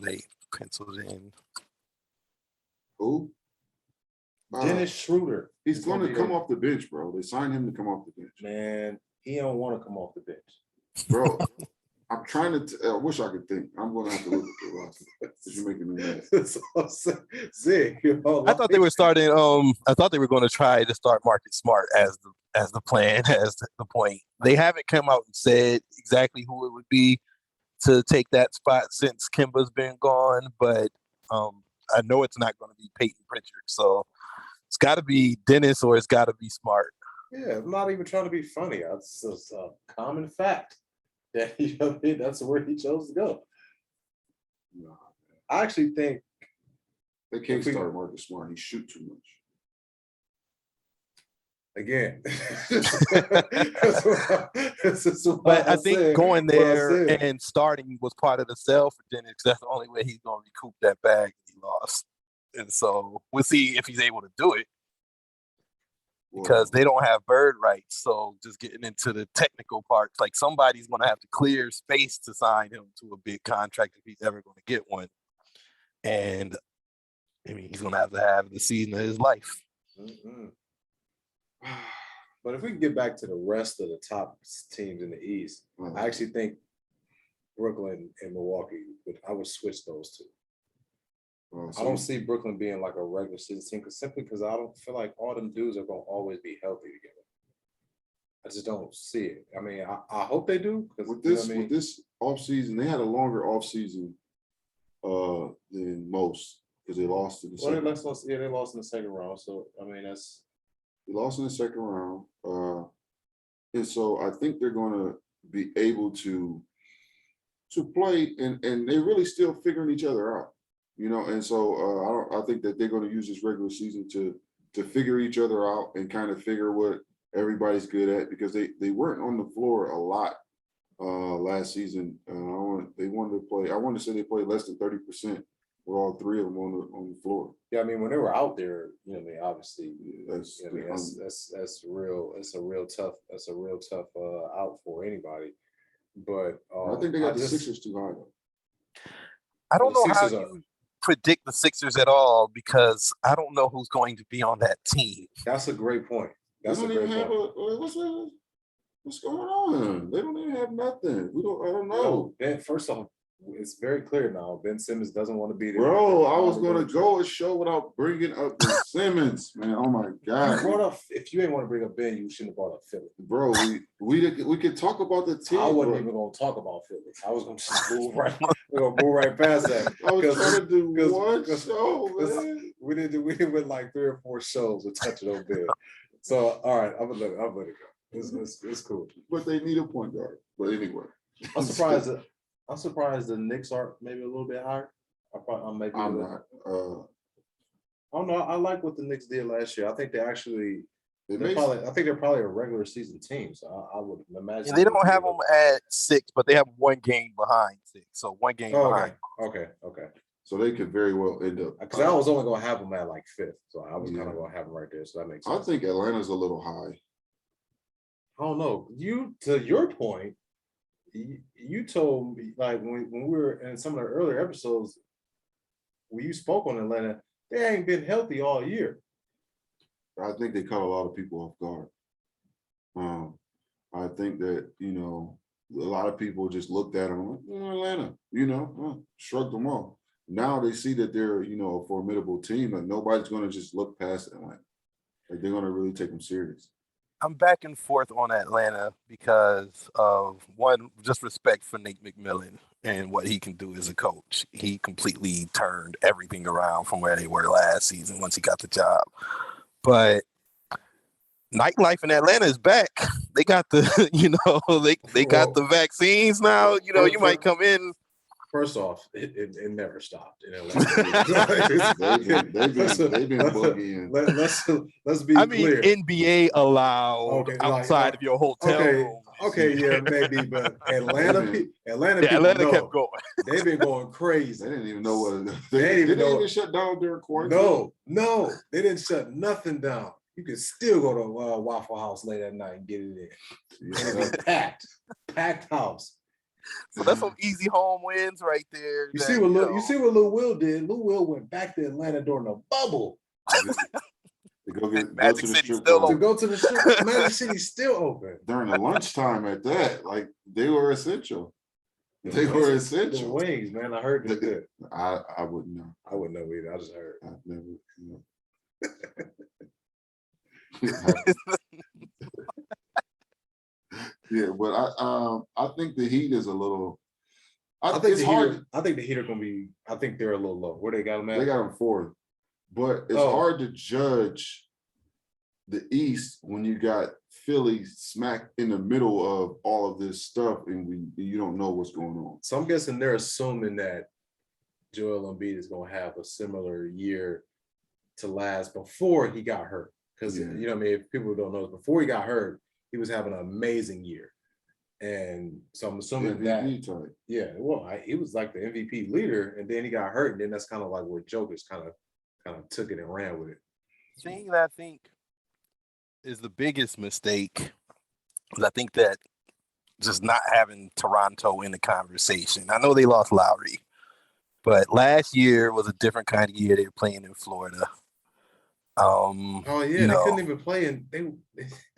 They penciled in.
Who?
Dennis Schroeder.
He's going to come off the bench, bro. They signed him to come off the bench.
Man, he don't want to come off the bench.
Bro. I'm trying to. I wish I could think. I'm going to have to look at the roster because you're making me mad.
Zig,
I thought they were starting. I thought they were going to try to start Marcus Smart as as the plan, as the point. They haven't come out and said exactly who it would be to take that spot since Kimba's been gone, but I know it's not going to be Peyton Pritchard. So it's got to be Dennis or it's got to be Smart.
Yeah, I'm not even trying to be funny. It's just a common fact that that's where he chose to go. No, I actually think
they can't start Marcus Smart. He shoot too much.
Again,
but I think going there and starting was part of the sell for Dennis. That's the only way he's going to recoup that bag he lost, and so we'll see if he's able to do it because they don't have bird rights. So just getting into the technical parts, like somebody's going to have to clear space to sign him to a big contract if he's ever going to get one, and I mean he's going to have the season of his life.
Mm-hmm. But if we can get back to the rest of the top teams in the East, I actually think Brooklyn and Milwaukee, I would switch those two. I don't see Brooklyn being like a regular season team simply because I don't feel like all them dudes are going to always be healthy together. I just don't see it. I mean, I hope they do.
With this offseason, they had a longer offseason than most because they lost to the second.
They lost in the second round. So, I mean, that's.
They lost in the second round. And so I think they're going to be able to play, and they're really still figuring each other out, you know. And so I think that they're going to use this regular season to figure each other out and kind of figure what everybody's good at because they weren't on the floor a lot last season. They wanted to play. I want to say they played less than 30%. With all three of them on the floor.
Yeah, I mean, when they were out there, you know, I mean, obviously,
that's
real. It's a real tough out for anybody. But
I think they got the Sixers too high though.
I don't know how you predict the Sixers at all because I don't know who's going to be on that team.
That's a great point. That's a great point.
What's going on? They don't even have nothing. I don't know.
Ben, first off, it's very clear now. Ben Simmons doesn't want to be there.
Bro, I was going to go a show without bringing up Ben Simmons, man. Oh my God!
If you ain't want to bring up Ben, you shouldn't have brought up Philly.
Bro, we could talk about the team.
I wasn't even going to talk about Philly. I was going to just move right past that.
I was trying to do one show, man.
We did with like 3 or 4 shows with touching on Ben. So all right, I'm gonna let it go. It's cool.
But they need a point guard. But anyway,
I'm surprised the Knicks are maybe a little bit higher. I'm not. I don't know. I like what the Knicks did last year. I think they're probably a regular season team. So I would imagine.
Yeah, they don't have them at 6, but they have 1 game behind 6. So 1 game behind.
Okay.
So they could very well end up.
Because I was only going to have them at like 5th. So I was kind of going to have them right there. So that makes sense.
I think Atlanta's a little high.
I don't know. To your point, you told me, like, when we were in some of the earlier episodes, when you spoke on Atlanta, they ain't been healthy all year.
I think they caught a lot of people off guard. I think that, you know, a lot of people just looked at them like, Atlanta, you know, shrugged them off. Now they see that they're, you know, a formidable team. Like, nobody's going to just look past Atlanta. Like, they're going to really take them serious.
I'm back and forth on Atlanta because of, one, just respect for Nate McMillan and what he can do as a coach. He completely turned everything around from where they were last season once he got the job. But nightlife in Atlanta is back. They got the, you know, they got the vaccines now. You know, you might come in.
First off, it never stopped in Atlanta.
they've been boogieing.
Let's be clear.
NBA allowed outside of your hotel room.
Okay, yeah, maybe, but Atlanta
kept going.
They've been going crazy.
They didn't even know what they didn't even shut down during quarantine.
No, they didn't shut nothing down. You could still go to Waffle House late at night and get it in. And it was packed house.
So that's some easy home wins right there.
You see what Lou Will did? Lou Will went back to Atlanta during the bubble.
Magic City's still open.
To go to the strip. Magic City's still open.
During the lunchtime at that, like, they were essential. They were essential.
The wings, man. I heard they're good.
I wouldn't know.
I wouldn't know either. I just heard.
I've never, you know. Yeah, but I think the Heat is a little.
I think the Heat are going to be. I think they're a little low. Where they got them at?
They got them fourth, but it's hard to judge the East when you got Philly smack in the middle of all of this stuff, and you don't know what's going on.
So I'm guessing they're assuming that Joel Embiid is going to have a similar year to last before he got hurt. Because, you know what I mean, if people don't know, before he got hurt, he was having an amazing year. And so I'm assuming
MVP type.
Yeah, well, he was like the MVP leader, and then he got hurt, and then that's kind of like where Jokic kind of took it and ran with it.
The thing that I think is the biggest mistake is I think that just not having Toronto in the conversation. I know they lost Lowry, but last year was a different kind of year. They were playing in Florida.
They couldn't even play they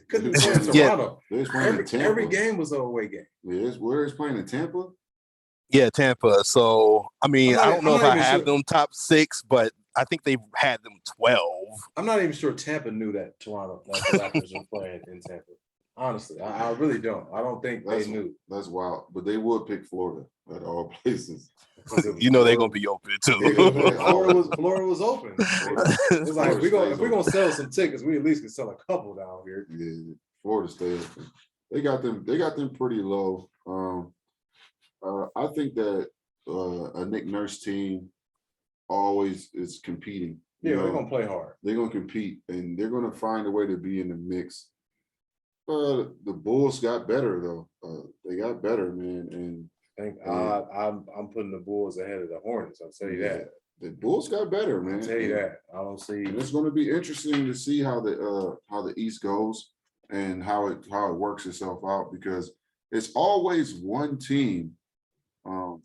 couldn't even play in Toronto.
They was playing in Tampa.
Every game was an away game.
Yeah, where is playing in Tampa?
Yeah, Tampa. So I mean, I don't know if I have them top 6, but I think they had them 12.
I'm not even sure Tampa knew that Toronto, like the Raptors were playing in Tampa. Honestly, I really don't. I don't think they knew.
That's wild. But they would pick Florida at all places.
You know they're gonna be open too.
Florida was open. It's like if we're gonna sell some tickets, we at least can sell a couple down here.
Yeah, Florida stay open. They got them pretty low. I think that a Nick Nurse team always is competing.
Yeah, they're gonna play hard. They're
gonna compete, and they're gonna find a way to be in the mix. The Bulls got better though. They got better, man, and
I think I'm putting the Bulls ahead of the Hornets. I'll tell you that.
The Bulls got better, man.
I'll tell you that. I don't see.
And it's going to be interesting to see how the East goes and how it works itself out, because it's always one team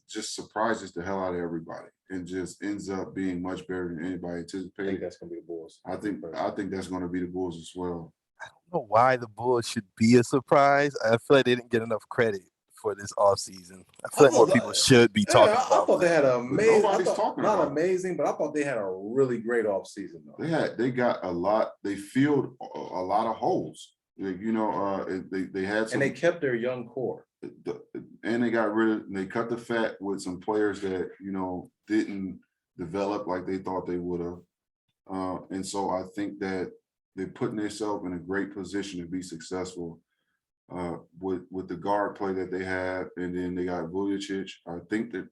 just surprises the hell out of everybody and just ends up being much better than anybody anticipated.
I think that's going to be the Bulls.
I think that's going to be the Bulls as well.
I don't know why the Bulls should be a surprise. I feel like they didn't get enough credit for this offseason. I feel like more people should be talking about
I thought they had an amazing.
Nobody's talking
not
about
amazing, but I thought they had a really great offseason though.
They got a lot. They filled a lot of holes. You know, they had some,
and they kept their young core.
And they cut the fat with some players that, you know, didn't develop like they thought they would have. And so I think that they're putting themselves in a great position to be successful with the guard play that they have. And then they got Vujacic. I think that,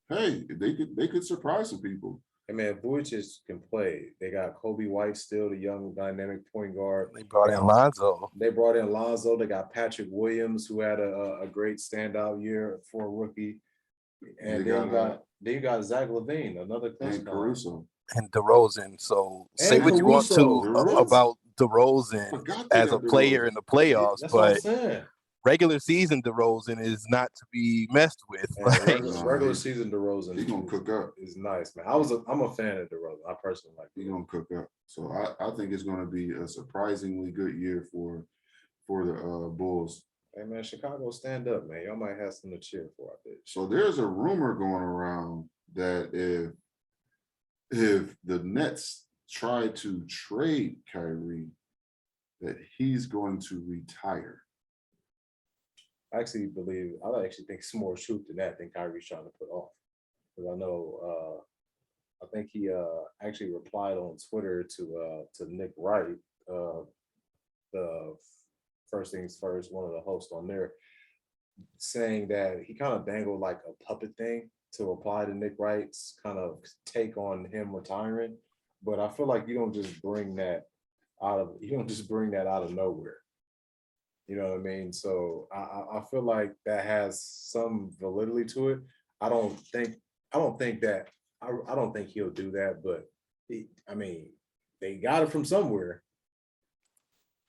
hey, they could surprise some people.
Hey man, Vujacic can play. They got Kobe White still, the young dynamic point guard.
They brought in Lonzo.
They got Patrick Williams, who had a great standout year for a rookie. And then you got Zach LaVine, another
and Caruso.
And DeRozan. So say what you want to about DeRozan as a player in the playoffs, but regular season DeRozan is not to be messed with.
Regular season DeRozan,
he's gonna cook up.
Is nice, man. I'm a fan of DeRozan. I personally like.
He's gonna cook up. So I think it's gonna be a surprisingly good year for the Bulls.
Hey man, Chicago, stand up, man. Y'all might have something to cheer for out there.
So there's a rumor going around that if the Nets try to trade Kyrie, that he's going to retire.
I actually think it's more truth than that than Kyrie's trying to put off. Because I know, I think he actually replied on Twitter to Nick Wright, the First Things First, one of the hosts on there, saying that he kind of dangled like a puppet thing to reply to Nick Wright's kind of take on him retiring. But I feel like you don't just bring that out of nowhere. You know what I mean? So I feel like that has some validity to it. I don't think he'll do that, but they got it from somewhere.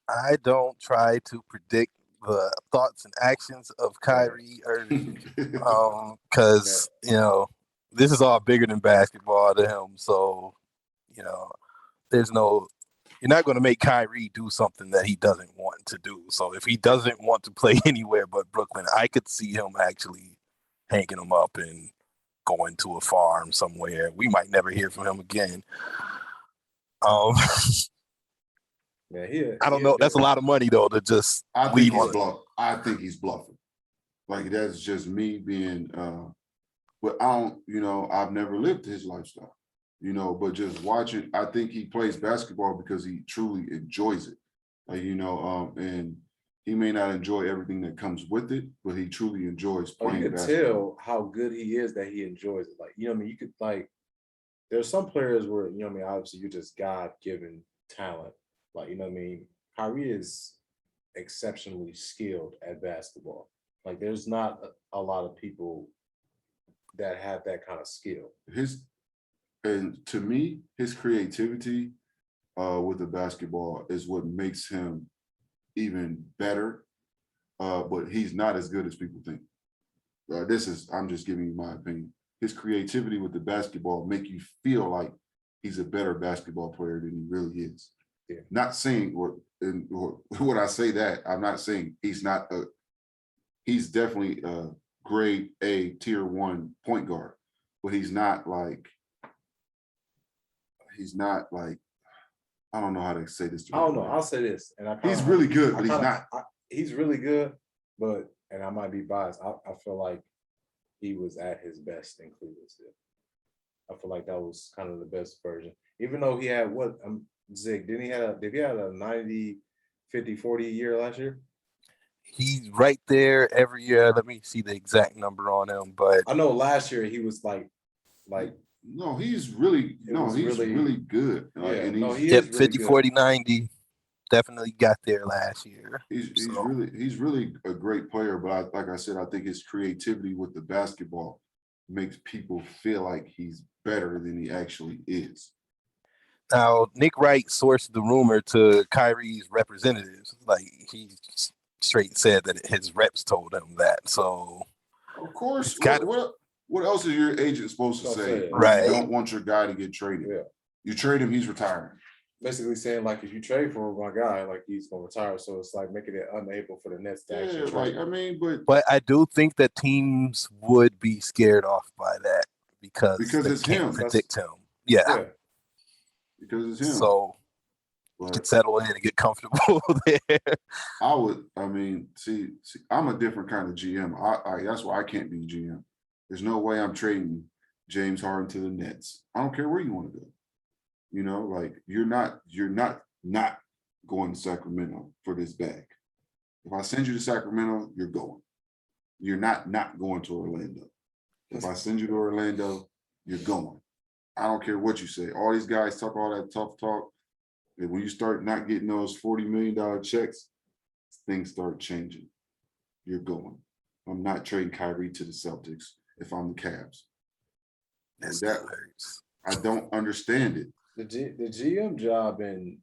I don't try to predict the thoughts and actions of Kyrie Irving because, you know, this is all bigger than basketball to him. So, you know, you're not going to make Kyrie do something that he doesn't want to do. So if he doesn't want to play anywhere but Brooklyn, I could see him actually hanging him up and going to a farm somewhere. We might never hear from him again.
Yeah,
I don't know. That's a lot of money though to just leave on.
I think he's bluffing. Like that's just me being. But I don't. I've never lived his lifestyle. But just watching, I think he plays basketball because he truly enjoys it. Like and he may not enjoy everything that comes with it, but he truly enjoys playing
you can
basketball.
tell how good he is that he enjoys it. Like, you could there's some players where, obviously you're just God-given talent. Like, Kyrie is exceptionally skilled at basketball. Like, there's not a lot of people that have that kind of skill.
And to me, his creativity with the basketball is what makes him even better. But he's not as good as people think. I'm just giving you my opinion. His creativity with the basketball make you feel like he's a better basketball player than he really is.
Yeah.
Not saying when I say that, I'm not saying he's not he's definitely a grade A tier 1 point guard, but he's not like I don't know how to say this.
I don't know. I'll say this, and
he's really good, but he's not.
He's really good, but and I might be biased. I feel like he was at his best in Cleveland still. I feel like that was kind of the best version. Even though he had Zig, did he have a 90, 50, 40 year last year?
He's right there every year. Let me see the exact number on him, but
I know last year he was like
no, he's really really good.
Yeah,
and
he is really
50,
good.
40, 90. Definitely got there last year.
He's really a great player, but like I said, I think his creativity with the basketball makes people feel like he's better than he actually is.
Now, Nick Wright sourced the rumor to Kyrie's representatives. Like, he straight said that his reps told him that. So,
of course, what else is your agent supposed to say?
Right.
You don't want your guy to get traded.
Yeah.
You trade him, he's retiring.
Basically saying, like, if you trade for my guy, like, he's going to retire. So it's like making it unable for the Nets to actually trade.
But I do think that teams would be scared off by that because they
it's
can't
him.
predict him. Yeah.
Because it's him.
So you can settle in and get comfortable there.
See, I'm a different kind of GM. That's why I can't be GM. There's no way I'm trading James Harden to the Nets. I don't care where you want to go. You're not going to Sacramento for this bag. If I send you to Sacramento, you're going. You're not going to Orlando. If I send you to Orlando, you're going. I don't care what you say. All these guys talk all that tough talk. And when you start not getting those $40 million checks, things start changing. You're going. I'm not trading Kyrie to the Celtics if I'm the Cavs. That hurts. I don't understand it.
The GM job in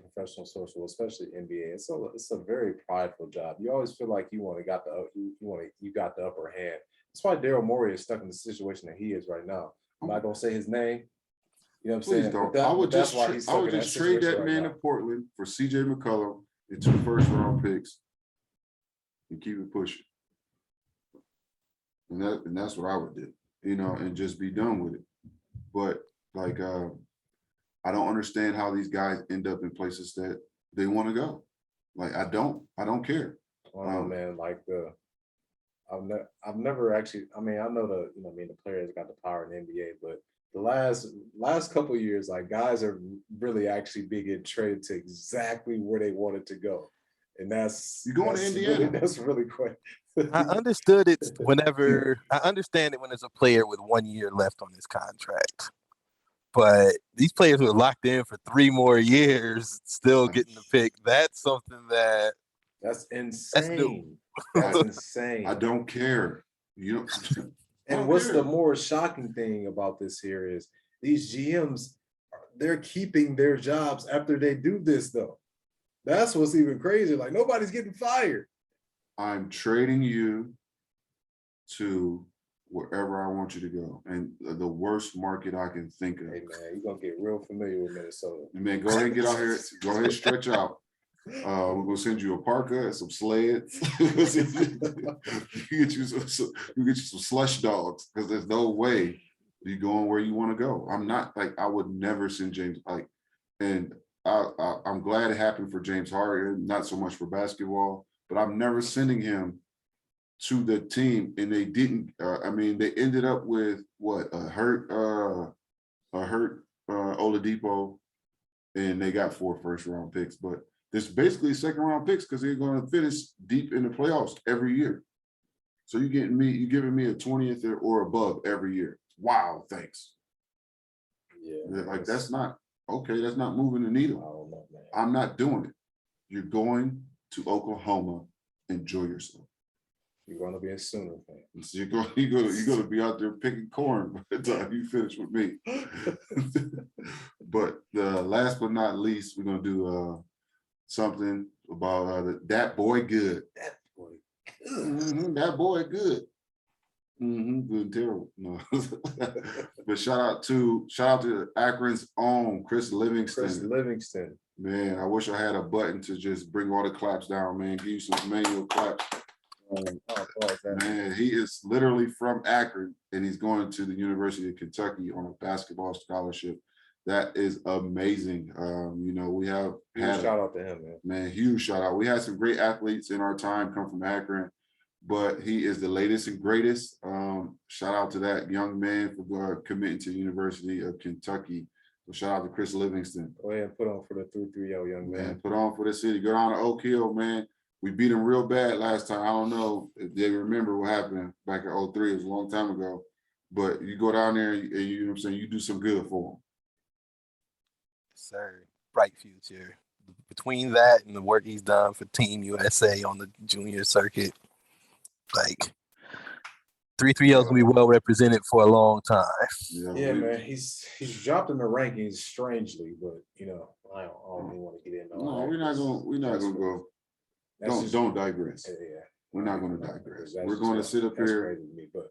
professional sports, especially NBA, it's a very prideful job. You always feel like you got the upper hand. That's why Daryl Morey is stuck in the situation that he is right now. I'm not gonna say his name. You know what I'm saying?
Don't. I would just trade that man to Portland for CJ McCollum and 2 first-round picks and keep it pushing. And that's what I would do, and just be done with it. But I don't understand how these guys end up in places that they want to go. Like, I don't care.
Man, I've never actually. I know the players got the power in the NBA, but the last couple of years, like, guys are really actually being traded to exactly where they wanted to go, and you're going to Indiana. That's really quick.
I understood it whenever I understand it when there's a player with 1 year left on his contract. But these players who are locked in for 3 more years, still getting the pick. That's something
that's insane.
That's new.
That's insane.
I don't care.
And what's the more shocking thing about this here is these GMs, they're keeping their jobs after they do this, though. That's what's even crazier. Like, nobody's getting fired.
I'm trading you to wherever I want you to go, and the worst market I can think of.
Hey man, you're gonna get real familiar with Minnesota.
Man, go ahead and get out here. Go ahead and stretch out. We're gonna send you a parka and some sleds. you get you some slush dogs, because there's no way you're going where you want to go. I'm not I would never send James and I'm glad it happened for James Harden, not so much for basketball, but I'm never sending him to the team. And they didn't. They ended up with what a hurt Oladipo, and they got 4 first-round picks. But this basically second-round picks because they're going to finish deep in the playoffs every year. So you're giving me a 20th or above every year. Wow, thanks.
Yeah,
Like that's not okay. That's not moving the needle.
I don't know, man.
I'm not doing it. You're going to Oklahoma. Enjoy yourself.
You're going to be a Sooner fan.
So you're gonna be out there picking corn by the time you finish with me. But last but not least, we're gonna do something about that boy good.
That boy.
That boy good. Good and terrible. No. But shout out to Akron's own Chris Livingston. Man, I wish I had a button to just bring all the claps down, man. Give you some manual claps. Man, he is literally from Akron, and he's going to the University of Kentucky on a basketball scholarship. That is amazing. We have had
shout out to him, man.
Man, huge shout out. We had some great athletes in our time come from Akron, but he is the latest and greatest. Shout out to that young man for committing to the University of Kentucky. So shout out to Chris Livingston.
Go ahead and put on for the 3-3-0, young man.
Put on for the city. Go down to Oak Hill, man. We beat them real bad last time. I don't know if they remember what happened back in 03. It was a long time ago. But you go down there and you know what I'm saying, you do some good for them.
Sir, bright future. Between that and the work he's done for Team USA on the junior circuit, like 3-3-0's gonna be well represented for a long time.
Yeah, man. He's dropped in the rankings strangely, but I don't even want to get into all that.
We're not gonna go. Don't digress.
Yeah.
We're not going to digress. We're going to sit up here.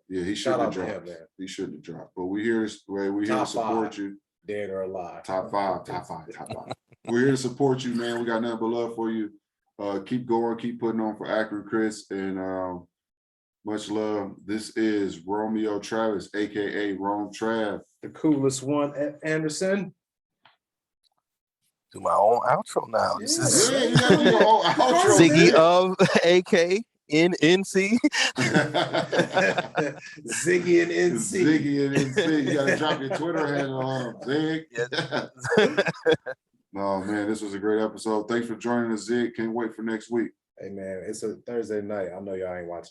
He shouldn't have dropped. He shouldn't have dropped. But we're here to support you.
Dead or alive.
Top five. We're here to support you, man. We got nothing but love for you. Keep going, keep putting on for Akron, Chris, and much love. This is Romeo Travis, aka Rome Trav.
The coolest one, Anderson.
Do my own outro now. This is
you gotta do your own outro.
Ziggy of AK in NC.
Ziggy and NC.
Ziggy and NC. You gotta drop your Twitter handle on him, Zig. No, man, this was a great episode. Thanks for joining us, Zig. Can't wait for next week.
Hey, man, it's a Thursday night. I know y'all ain't watching